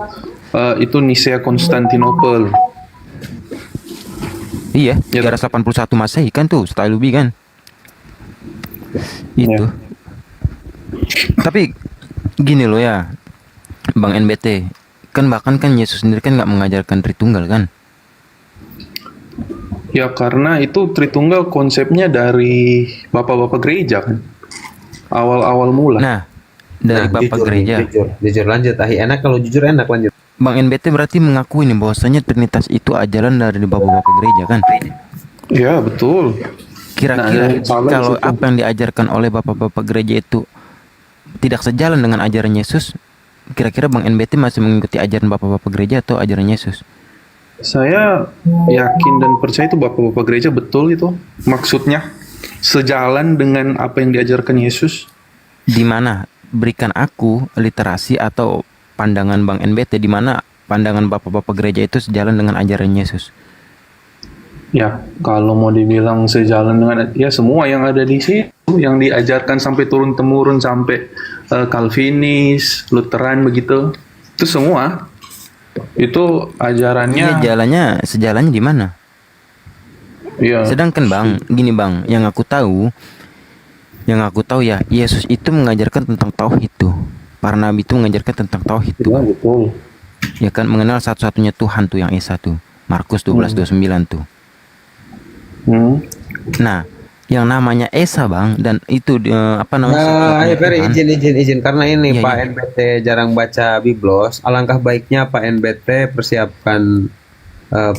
itu Nisea Konstantinopel. Iya, Ya. 381 Masehi kan tuh, setelah lebih kan. Itu. Tapi gini loh ya, Bang NBT, kan bahkan kan Yesus sendiri kan nggak mengajarkan Tritunggal kan? Ya karena itu Tritunggal konsepnya dari bapak-bapak gereja kan. Awal-awal mula. Nah, dari Bapak jujur, Gereja, jujur lanjut Ahi. Enak kalau jujur enak lanjut. Bang NBT berarti mengakui nih bahwasanya Trinitas itu ajaran dari Bapak-bapak Gereja kan? Ya betul. Kira-kira Nah, salah kalau di situ. apa yang diajarkan oleh Bapak-bapak Gereja itu tidak sejalan dengan ajaran Yesus, kira-kira Bang NBT masih mengikuti ajaran Bapak-bapak Gereja atau ajaran Yesus? Saya yakin dan percaya itu bapak-bapak gereja betul itu. Maksudnya sejalan dengan apa yang diajarkan Yesus. Di mana berikan aku literasi atau pandangan Bang NBT di mana pandangan Bapak-bapak gereja itu sejalan dengan ajaran Yesus. Ya, kalau mau dibilang sejalan dengan ya semua yang ada di situ yang diajarkan sampai turun-temurun sampai Calvinis, Lutheran begitu. Itu semua itu ajarannya Iya, sejalannya di mana? ya. Sedangkan Bang, gini Bang, yang aku tahu ya, Yesus itu mengajarkan tentang tauhid tuh. Para nabi itu mengajarkan tentang tauhid tuh. Ya, betul. Ya kan, mengenal satu-satunya Tuhan tuh yang Esa tuh. Markus 12:29 tuh. Nah, yang namanya Esa Bang, dan itu apa namanya? Ayo satu-satunya Peri, Tuhan. izin karena ini Iya, Pak iya. NBT jarang baca Biblos. Alangkah baiknya Pak NBT persiapkan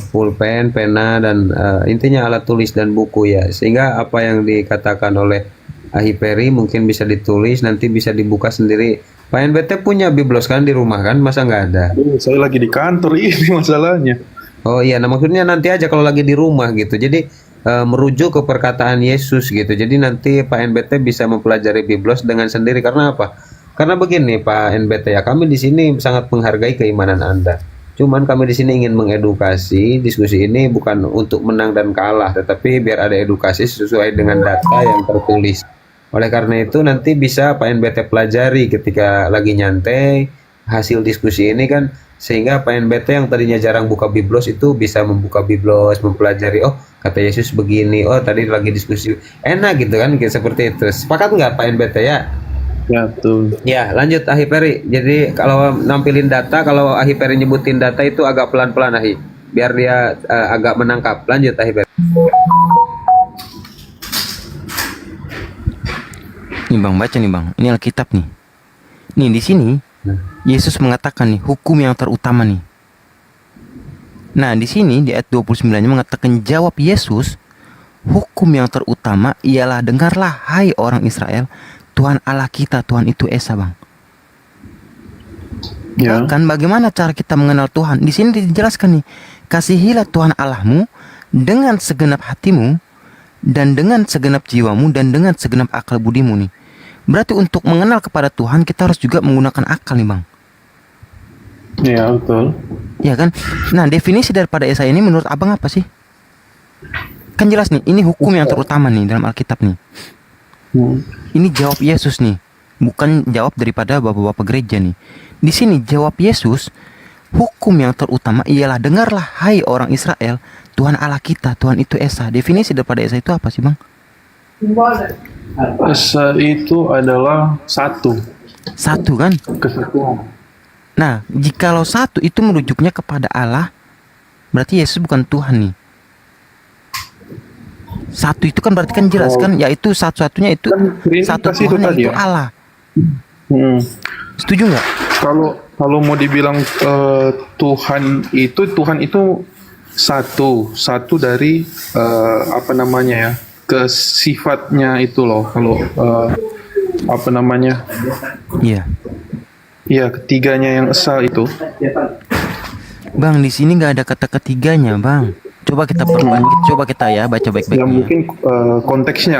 pulpen, pena dan intinya alat tulis dan buku ya, sehingga apa yang dikatakan oleh Ahiperi mungkin bisa ditulis, nanti bisa dibuka sendiri. Pak NBT punya biblos kan di rumah kan? Masa nggak ada? Saya lagi di kantor ini masalahnya. Oh iya, nah maksudnya nanti aja kalau lagi di rumah gitu. Jadi merujuk ke perkataan Yesus gitu. Jadi nanti Pak NBT bisa mempelajari biblos dengan sendiri. Karena apa? Karena begini Pak NBT ya, kami di sini sangat menghargai keimanan Anda. Cuman kami di sini ingin mengedukasi, diskusi ini bukan untuk menang dan kalah, tetapi biar ada edukasi sesuai dengan data yang tertulis. Oleh karena itu nanti bisa Pak NBT pelajari ketika lagi nyantai hasil diskusi ini kan, sehingga Pak NBT yang tadinya jarang buka biblos itu bisa membuka biblos, mempelajari, oh kata Yesus begini, oh tadi lagi diskusi, enak gitu kan, kayak seperti itu. Sepakat nggak Pak NBT ya? Ya, betul. Ya, lanjut Ahiperi. Jadi kalau nampilin data, kalau Ahiperi nyebutin data itu agak pelan-pelan Ahi, biar dia agak menangkap. Lanjut Ahiperi. Nih Bang, baca nih Bang. Ini Alkitab nih. Nih di sini Yesus mengatakan nih hukum yang terutama nih. Nah, di sini di ayat 29-nya mengatakan, jawab Yesus, hukum yang terutama ialah, dengarlah hai orang Israel, Tuhan Allah kita, Tuhan itu Esa, Bang. Ya. Bahkan bagaimana cara kita mengenal Tuhan? Di sini dijelaskan nih, kasihilah Tuhan Allahmu dengan segenap hatimu dan dengan segenap jiwamu dan dengan segenap akal budimu nih. Berarti untuk mengenal kepada Tuhan kita harus juga menggunakan akal nih, Bang. Ya, betul. Ya kan? Nah, definisi daripada Esa ini menurut Abang apa sih? Kan jelas nih, ini hukum yang terutama nih dalam Alkitab nih. Ini jawab Yesus nih, bukan jawab daripada bapak-bapak gereja nih. Di sini jawab Yesus, hukum yang terutama ialah, dengarlah hai orang Israel, Tuhan Allah kita, Tuhan itu Esa. Definisi daripada Esa itu apa sih Bang? Esa itu adalah satu. Satu kan? Kesatuan. Nah, jikalau satu itu merujuknya kepada Allah, berarti Yesus bukan Tuhan nih. Satu itu kan berarti kan jelas kan, yaitu satu-satunya itu satu Trinitas itu Tuhan tadi yaitu ya? Allah. Setuju nggak? Kalau mau dibilang Tuhan itu satu dari apa namanya ya, kesifatnya itu loh. Kalau apa namanya? Iya. Iya, ketiganya yang Esa itu. Bang, di sini nggak ada kata ketiganya, Bang. Coba kita coba kita ya baca baik-baik. Ya mungkin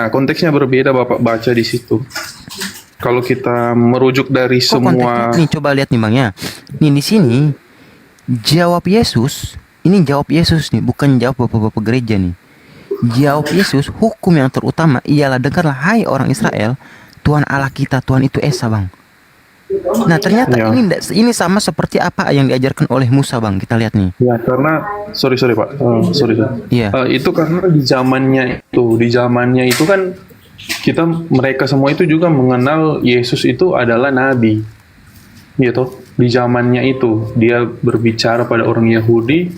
konteksnya berbeda Bapak baca di situ. Kalau kita merujuk dari semua nih coba lihat nih Bang ya. Nih di sini jawab Yesus, ini jawab Yesus nih, bukan jawab bapak-bapak gereja nih. Jawab Yesus, hukum yang terutama ialah, dengarlah hai orang Israel, Tuhan Allah kita, Tuhan itu Esa, Bang. Nah ternyata Ya. ini sama seperti apa yang diajarkan oleh Musa, Bang. Kita lihat nih. ya, karena sorry Pak. Sorry. Iya. Itu karena di zamannya itu kan mereka semua itu juga mengenal Yesus itu adalah nabi. Gitu. Di zamannya itu dia berbicara pada orang Yahudi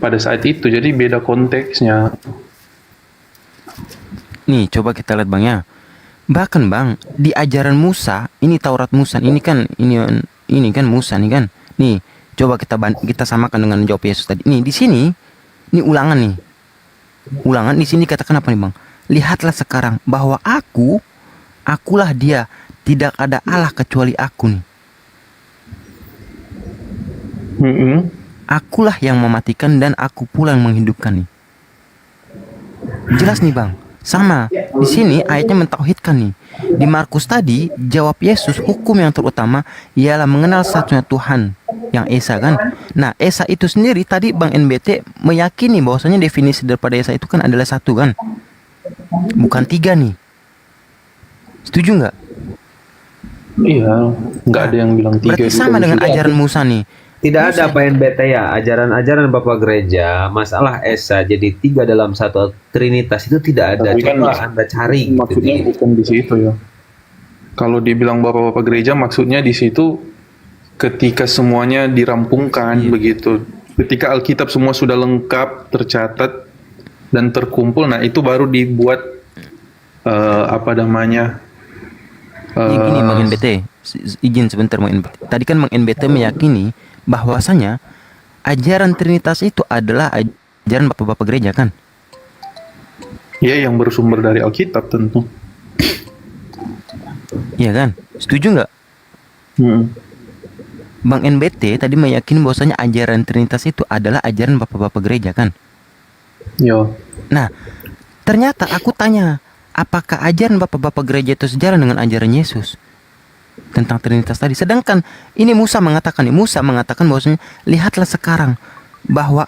pada saat itu. Jadi beda konteksnya. Nih coba kita lihat Bang ya. Bahkan Bang, di ajaran Musa, ini Taurat Musa, ini kan Musa nih kan. Nih, coba kita samakan dengan jawab Yesus tadi. Nih di sini, ini ulangan nih. Ulangan di sini katakan apa nih Bang? Lihatlah sekarang bahwa akulah dia, tidak ada Allah kecuali aku nih. Akulah yang mematikan dan aku pula yang menghidupkan nih. Jelas nih Bang. Sama, di sini ayatnya mentauhidkan nih. Di Markus tadi, jawab Yesus, hukum yang terutama ialah mengenal satunya Tuhan, yang Esa kan. Nah, Esa itu sendiri tadi Bang NBT meyakini bahwasanya definisi daripada Esa itu kan adalah satu kan, bukan tiga nih. Setuju nggak? Iya, nggak ada yang bilang tiga. Berarti sama dengan ajaran Musa nih. Tidak ada Pak NBT ya, ajaran-ajaran Bapak Gereja, masalah Esa jadi tiga dalam satu Trinitas itu tidak ada. Tapi kan Coba Anda cari. Maksudnya bukan di situ ya. Kalau dibilang bapak-bapak gereja, maksudnya di situ ketika semuanya dirampungkan begitu. Ketika Alkitab semua sudah lengkap, tercatat dan terkumpul, nah itu baru dibuat apa namanya? Gini Bang NBT, izin sebentar Bang NBT. Tadi kan Bang NBT meyakini bahwasanya ajaran Trinitas itu adalah ajaran bapak-bapak gereja kan? Ya, yang bersumber dari Alkitab tentu. Iya kan? Setuju nggak? Hmm. Bang NBT tadi meyakini bahwasanya ajaran Trinitas itu adalah ajaran bapak-bapak gereja kan? Yo. Nah, ternyata aku tanya, apakah ajaran bapak-bapak gereja itu sejalan dengan ajaran Yesus tentang Trinitas tadi? Sedangkan ini Musa mengatakan bahwasanya lihatlah sekarang bahwa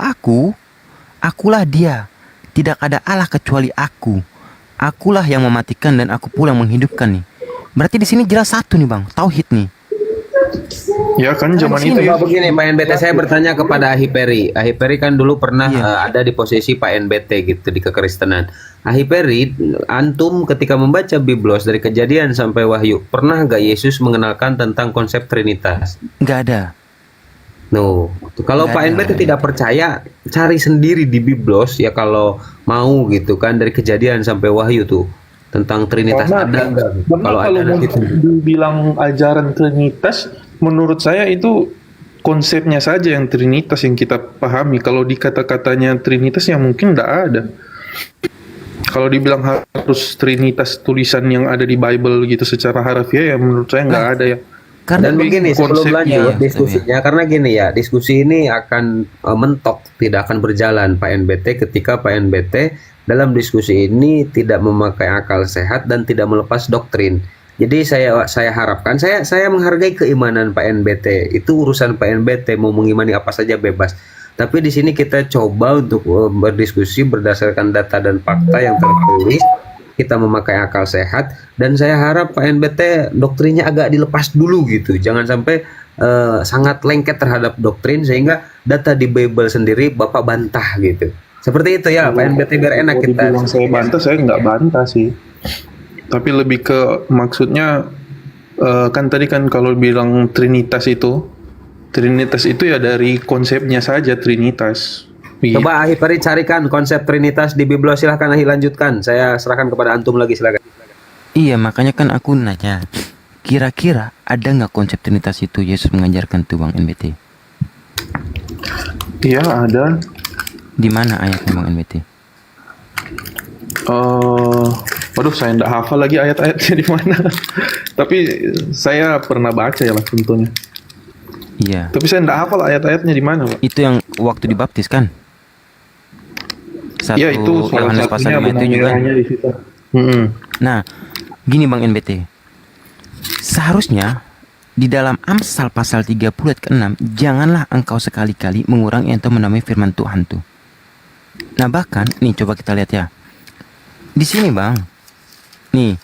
akulah dia, tidak ada Allah kecuali aku. Akulah yang mematikan dan aku pula yang menghidupkan nih. Berarti di sini jelas satu nih bang, tauhid nih. Ya kan zaman di sini, itu ya. Coba begini Pak NBT, saya bertanya kepada Ahiperi. Ahiperi kan dulu pernah Iya. ada di posisi Pak NBT gitu di kekristenan. Ahiperi, antum ketika membaca Biblos dari Kejadian sampai Wahyu, pernah nggak Yesus mengenalkan tentang konsep Trinitas? Nggak ada. No, kalau Nggak Pak ada, NBT nggak tidak percaya, cari sendiri di Biblos ya kalau mau gitu kan dari Kejadian sampai Wahyu tuh tentang Trinitas Karena ada nggak? kalau Kalau ada nanti dibilang ajaran Trinitas, menurut saya itu konsepnya saja yang Trinitas yang kita pahami. Kalau di kata-katanya Trinitas ya mungkin tidak ada. Kalau dibilang harus Trinitas tulisan yang ada di Bible gitu secara harfiah ya menurut saya nggak ada ya. Karena dan begini sebelum konsepnya, lanjut iya, diskusinya, karena gini ya, diskusi ini akan mentok, tidak akan berjalan Pak NBT ketika Pak NBT dalam diskusi ini tidak memakai akal sehat dan tidak melepas doktrin. Jadi saya harapkan, saya menghargai keimanan Pak NBT, itu urusan Pak NBT, mau mengimani apa saja bebas. Tapi di sini kita coba untuk berdiskusi berdasarkan data dan fakta yang tertulis. Kita memakai akal sehat, dan saya harap Pak NBT doktrinnya agak dilepas dulu gitu. Jangan sampai sangat lengket terhadap doktrin sehingga data di Bible sendiri Bapak bantah gitu. Seperti itu ya Pak NBT, biar enak Kalau kita. dibilang saya bantah, saya nggak bantah sih. Tapi lebih ke maksudnya kan tadi kan kalau bilang Trinitas itu ya dari konsepnya saja Trinitas. Gitu. Coba Ahi Peri carikan konsep Trinitas di Biblos, silahkan Ahi lanjutkan. Saya serahkan kepada antum lagi, silakan. iya, makanya kan aku nanya, kira-kira ada nggak konsep Trinitas itu Yesus mengajarkan tuh bang NBT? Iya ada. Di mana ayatnya bang NBT? Waduh, saya nggak hafal lagi ayat-ayatnya di mana. Tapi saya pernah baca ya lah tentunya. Iya. Tapi saya nggak hafal ayat-ayatnya di mana, Pak. Itu yang waktu dibaptis kan? Satu Iya, itu salah Yohanes pasal satunya 5 itu juga. benang di situ. Mm-mm. Nah, gini bang NBT. Seharusnya di dalam Amsal pasal 30 ayat ke-6, janganlah engkau sekali-kali mengurangi atau menamai firman Tuhan tuh. Nah, bahkan nih coba kita lihat ya. Di sini bang, nih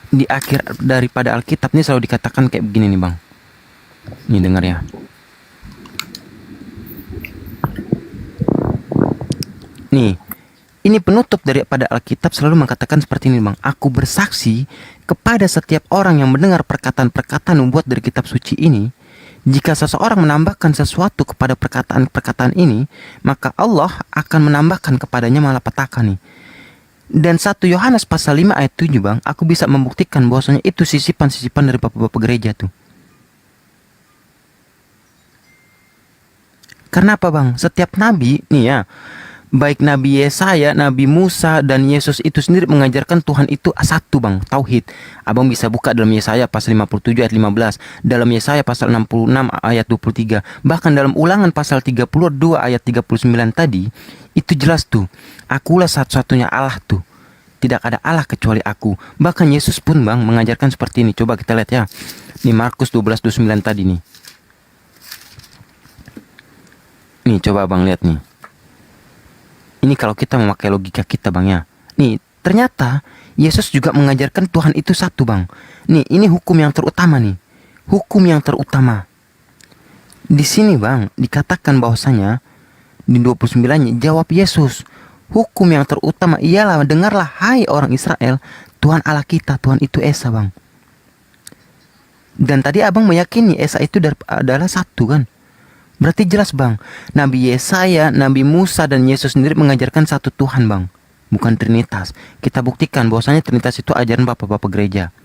di akhir daripada Alkitab nih selalu dikatakan kayak begini nih bang. Nih dengar ya. Nih, ini penutup daripada Alkitab selalu mengatakan seperti ini bang. Aku bersaksi kepada setiap orang yang mendengar perkataan-perkataan membuat dari kitab suci ini. Jika seseorang menambahkan sesuatu kepada perkataan-perkataan ini, maka Allah akan menambahkan kepadanya malapetaka nih. Dan 1 Yohanes pasal 5 ayat 7 bang, aku bisa membuktikan bahwasanya itu sisipan-sisipan dari bapak-bapak gereja tuh. Karena apa bang? Setiap nabi nih ya, baik Nabi Yesaya, Nabi Musa, dan Yesus itu sendiri mengajarkan Tuhan itu satu bang, tauhid. Abang bisa buka dalam Yesaya pasal 57 ayat 15, dalam Yesaya pasal 66 ayat 23, bahkan dalam Ulangan pasal 32 ayat 39 tadi, itu jelas tuh, akulah satu-satunya Allah tuh. Tidak ada Allah kecuali aku. Bahkan Yesus pun bang mengajarkan seperti ini. Coba kita lihat ya. Nih Markus 12:29 tadi nih. Nih coba bang lihat nih. Ini kalau kita memakai logika kita bang ya. Nih ternyata Yesus juga mengajarkan Tuhan itu satu bang. Nih ini hukum yang terutama nih. Hukum yang terutama. Di sini bang dikatakan bahwasanya di 29-nya jawab Yesus. Hukum yang terutama ialah, dengarlah hai orang Israel, Tuhan Allah kita, Tuhan itu Esa bang. Dan tadi abang meyakini Esa itu adalah satu kan. Berarti jelas bang, Nabi Yesaya, Nabi Musa, dan Yesus sendiri mengajarkan satu Tuhan bang, bukan Trinitas. Kita buktikan bahwasanya Trinitas itu ajaran bapak-bapak gereja.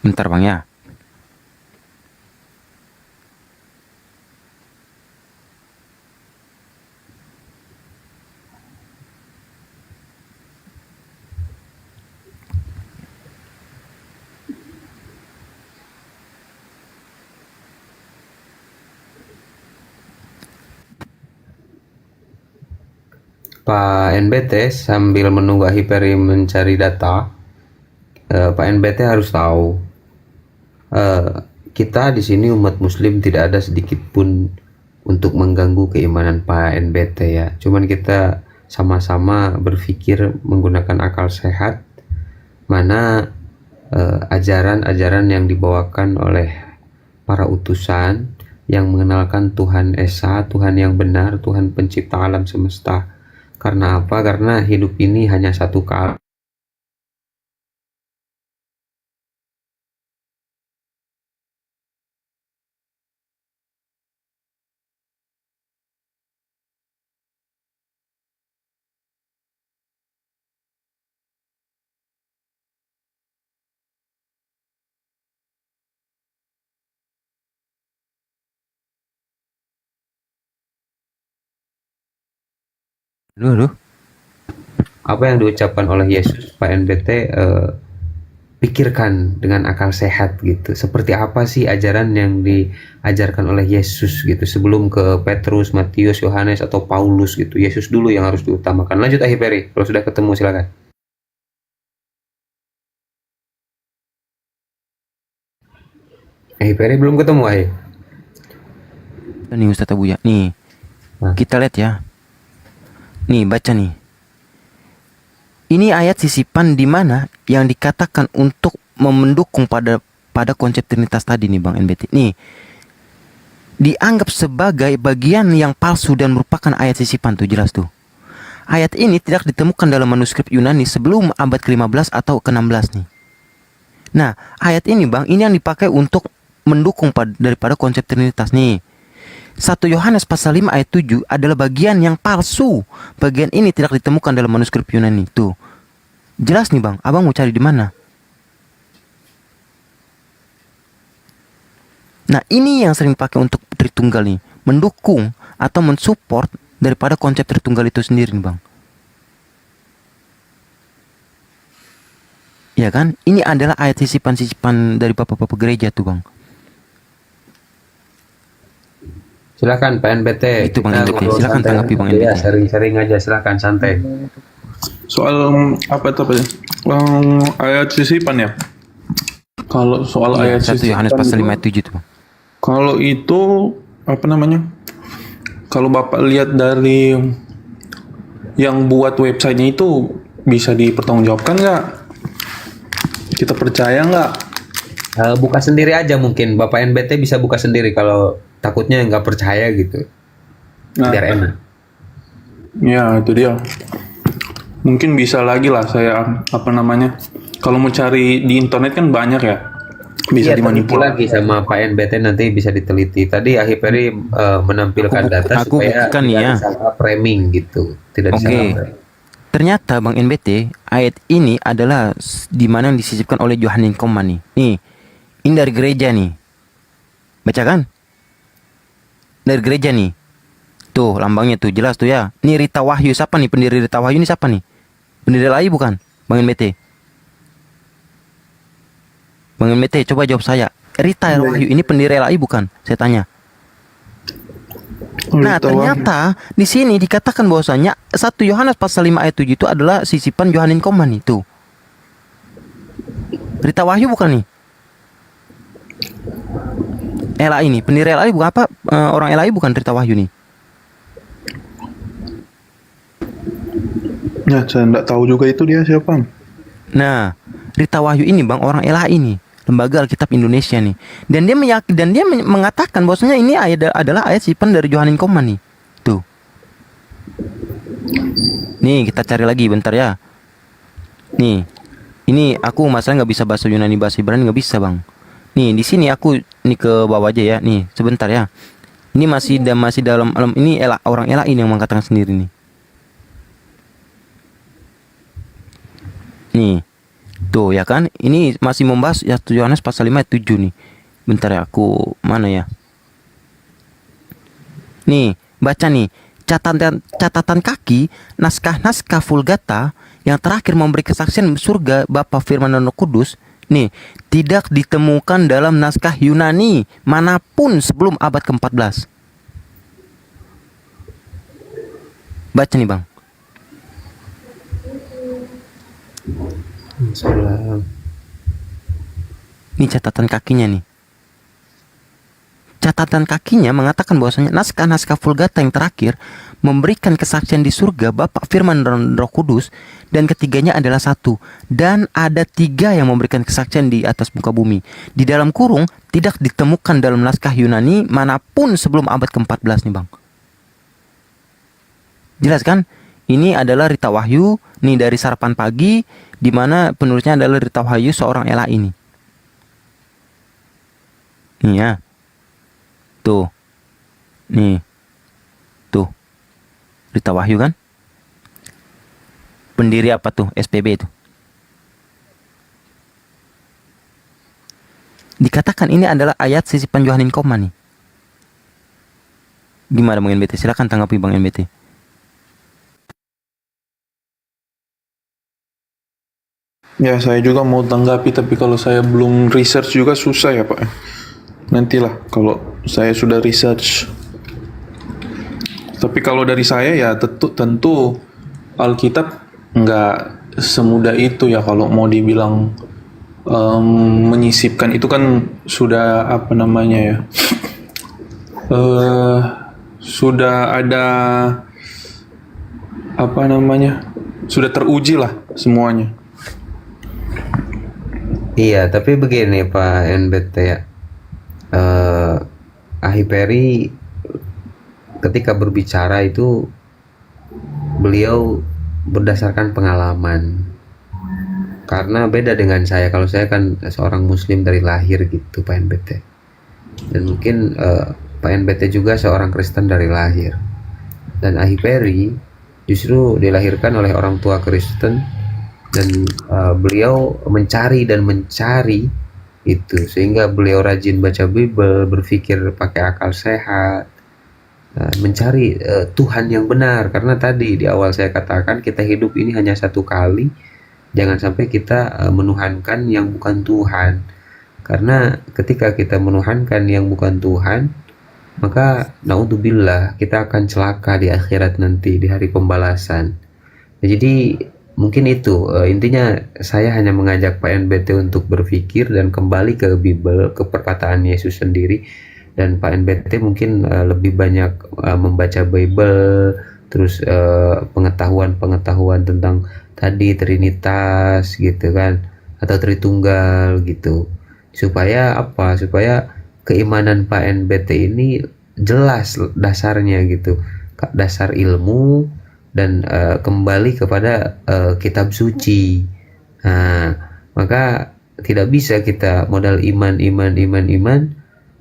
Bentar bang ya. Pak NBT sambil menunggu Ahiperi mencari data, Pak NBT harus tahu kita di sini umat Muslim tidak ada sedikit pun untuk mengganggu keimanan Pak NBT ya. Cuman kita sama-sama berpikir menggunakan akal sehat mana ajaran-ajaran yang dibawakan oleh para utusan yang mengenalkan Tuhan Esa, Tuhan yang benar, Tuhan pencipta alam semesta. Karena apa? Karena hidup ini hanya satu kali. Aduh. Apa yang diucapkan oleh Yesus, Pak NBT pikirkan dengan akal sehat gitu. Seperti apa sih ajaran yang diajarkan oleh Yesus gitu sebelum ke Petrus, Matius, Yohanes atau Paulus gitu. Yesus dulu yang harus diutamakan. Lanjut Ahiperi, kalau sudah ketemu silakan. Ahiperi belum ketemu Ahip. Nih Ustaz Abuya, nih kita lihat ya. Nih baca nih. Ini ayat sisipan di mana yang dikatakan untuk mendukung pada konsep Trinitas tadi nih Bang NBT. Nih dianggap sebagai bagian yang palsu dan merupakan ayat sisipan tuh, jelas tuh. Ayat ini tidak ditemukan dalam manuskrip Yunani sebelum abad ke-15 atau ke-16 nih. Nah, ayat ini Bang, ini yang dipakai untuk mendukung daripada konsep Trinitas nih. 1 Yohanes pasal 5 ayat 7 adalah bagian yang palsu. Bagian ini tidak ditemukan dalam manuskrip Yunani. Tuh. Jelas nih Bang, Abang mau cari di mana? Nah, ini yang sering pakai untuk Tritunggal nih, mendukung atau mensupport daripada konsep Tritunggal itu sendiri nih Bang. Ya kan? Ini adalah ayat sisipan-sisipan dari bapak-bapak gereja tuh Bang. Silakan Pak NBT. Itu Bang NBT. Silakan tanggapi Bang NBT. Ya, sering-sering aja silakan santai. Soal apa itu apa ya? Ayat sisipan ya. Kalau soal ayat 1 Yohanes sisipan pasal itu, 5 ayat 7 tuh Bang. kalau itu apa namanya? Kalau Bapak lihat dari yang buat websitenya itu bisa dipertanggungjawabkan nggak? Kita percaya nggak? Buka sendiri aja mungkin. Bapak NBT bisa buka sendiri kalau takutnya nggak percaya gitu. Nah, Biar enak. ya itu dia. Mungkin bisa lagi lah saya apa namanya? Kalau mau cari di internet kan banyak ya. Bisa Iya, teliti dimanipulasi. lagi sama Pak NBT nanti bisa diteliti. Tadi Ahiperi menampilkan data aku supaya buktikan nih tidak ya. disalah framing gitu. Tidak Oke. disalah framing. Ternyata Bang NBT, ayat ini adalah di mana yang disisipkan oleh Johannes Koman nih. Nih, ini dari gereja nih. Baca kan? Dari gereja nih. Tuh, lambangnya tuh jelas tuh ya. Ini Rita Wahyu, siapa nih pendiri Rita Wahyu ini siapa nih? Pendiri LAI bukan? Bang NBT. Bang NBT, coba jawab saya. Rita Wahyu ini pendiri LAI bukan? Saya tanya. Nah, ternyata di sini dikatakan bahwasanya 1 Yohanes pasal 5 ayat 7 itu adalah sisipan Johannes Koman itu. Rita Wahyu bukan nih? LAI ini, pendiri LAI bukan apa? Orang LAI bukan Rita Wahyu nih. Ya, saya nggak tahu juga itu dia siapa. Nah, Rita Wahyu ini Bang orang LAI nih, Lembaga Alkitab Indonesia nih. Dan dia mengatakan bahwasanya ini adalah ayat sisipan dari Johannes Koman nih. Tuh. Nih, kita cari lagi bentar ya. Nih. Ini aku masalah nggak bisa bahasa Yunani, bahasa Ibrani nggak bisa Bang. Nih, di sini aku nih ke bawah aja ya. Nih, sebentar ya. Ini masih dalam ini orang LAI ini yang mengatakan sendiri nih. Nih. Tuh ya kan, ini masih membahas ya Yohanes pasal 5 ayat 7 nih. Bentar ya, aku mana ya? Nih, baca nih. Catatan kaki, naskah-naskah Vulgata yang terakhir memberi kesaksian surga Bapa Firman dan Roh Kudus. Nih, tidak ditemukan dalam naskah Yunani manapun sebelum abad ke-14. Baca nih Bang. Salam. Ini catatan kakinya nih. Catatan kakinya mengatakan bahwasanya naskah-naskah Vulgata yang terakhir memberikan kesaksian di surga Bapa, Firman, dan Roh Kudus, dan ketiganya adalah satu. Dan ada 3 yang memberikan kesaksian di atas muka bumi. Di dalam kurung tidak ditemukan dalam naskah Yunani manapun sebelum abad ke-14 nih bang. Jelas kan? Ini adalah Rita Wahyu nih dari Sarapan Pagi, di mana penulisnya adalah Rita Wahyu seorang Ela ini. Nih ya. Tuh. Nih. Tuh. Rita Wahyu kan? Pendiri apa tuh? SPB itu. Dikatakan ini adalah ayat sisipan Johanin Koma nih. Gimana Bang NBT? Silakan tanggapi Bang NBT. Ya, saya juga mau tanggapi, tapi kalau saya belum research juga susah ya Pak. Nantilah kalau saya sudah research. Tapi kalau dari saya ya tentu Alkitab nggak semudah itu ya kalau mau dibilang menyisipkan itu kan sudah apa namanya ya, sudah ada apa namanya, sudah teruji lah semuanya. Iya, tapi begini Pak NBT ya. Ahiperi ketika berbicara itu beliau berdasarkan pengalaman. Karena beda dengan saya. Kalau saya kan seorang muslim dari lahir gitu Pak NBT. Dan mungkin Pak NBT juga seorang Kristen dari lahir. Dan Ahiperi justru dilahirkan oleh orang tua Kristen, dan beliau mencari itu, sehingga beliau rajin baca Bible, berpikir pakai akal sehat, mencari Tuhan yang benar. Karena tadi di awal saya katakan kita hidup ini hanya satu kali, jangan sampai kita menuhankan yang bukan Tuhan. Karena ketika kita menuhankan yang bukan Tuhan, maka naudzubillah kita akan celaka di akhirat nanti, di hari pembalasan. Jadi mungkin itu intinya. Saya hanya mengajak Pak NBT untuk berpikir dan kembali ke Bible, ke perkataan Yesus sendiri. Dan Pak NBT mungkin lebih banyak membaca Bible, terus pengetahuan tentang tadi Trinitas gitu kan, atau Tritunggal gitu, supaya apa, supaya keimanan Pak NBT ini jelas dasarnya gitu, dasar ilmu, dan kembali kepada kitab suci. Nah, maka tidak bisa kita modal iman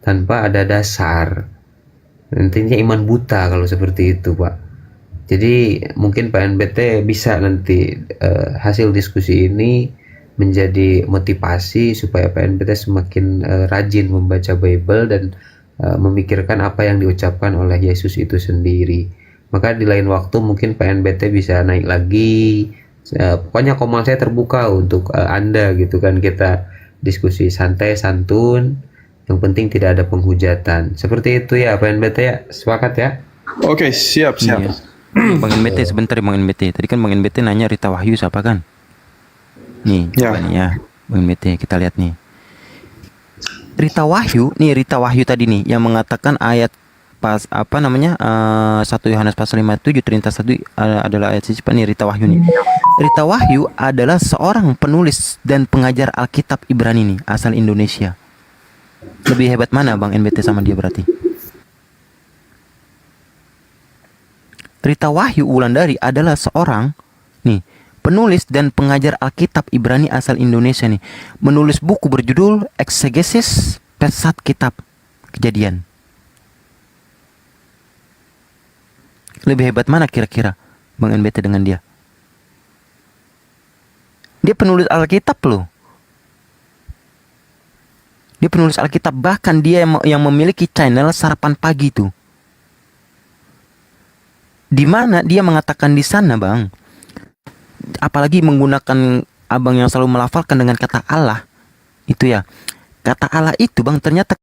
tanpa ada dasar. Nantinya iman buta kalau seperti itu Pak. Jadi mungkin Pak NBT bisa nanti hasil diskusi ini menjadi motivasi supaya Pak NBT semakin rajin membaca Bible dan memikirkan apa yang diucapkan oleh Yesus itu sendiri. Maka di lain waktu mungkin PNBT bisa naik lagi. Pokoknya komal saya terbuka untuk Anda gitu kan, kita diskusi santai santun. Yang penting tidak ada penghujatan. Seperti itu ya PNBT ya. Sepakat ya? Oke, siap. Iya. Bang NBT sebentar Bang NBT. Tadi kan Bang NBT nanya Rita Wahyu siapa kan? Nih, Ya. coba nih ya. Bang NBT kita lihat nih. Rita Wahyu tadi nih yang mengatakan ayat pas apa namanya 1 Yohanes pasal 5:7 Trinitas 1 adalah ayat sisipan nih Rita Wahyu nih. Rita Wahyu adalah seorang penulis dan pengajar Alkitab Ibrani nih, asal Indonesia. Lebih hebat mana Bang NBT sama dia berarti? Rita Wahyu Wulandari adalah seorang nih penulis dan pengajar Alkitab Ibrani asal Indonesia nih. Menulis buku berjudul Eksegesis Pesat Kitab Kejadian. Lebih hebat mana kira-kira Bang NBT dengan dia? Dia penulis Alkitab loh. Dia penulis Alkitab, bahkan dia yang memiliki channel Sarapan Pagi tuh. Di mana dia mengatakan di sana Bang, apalagi menggunakan abang yang selalu melafalkan dengan kata Allah itu ya. Kata Allah itu Bang ternyata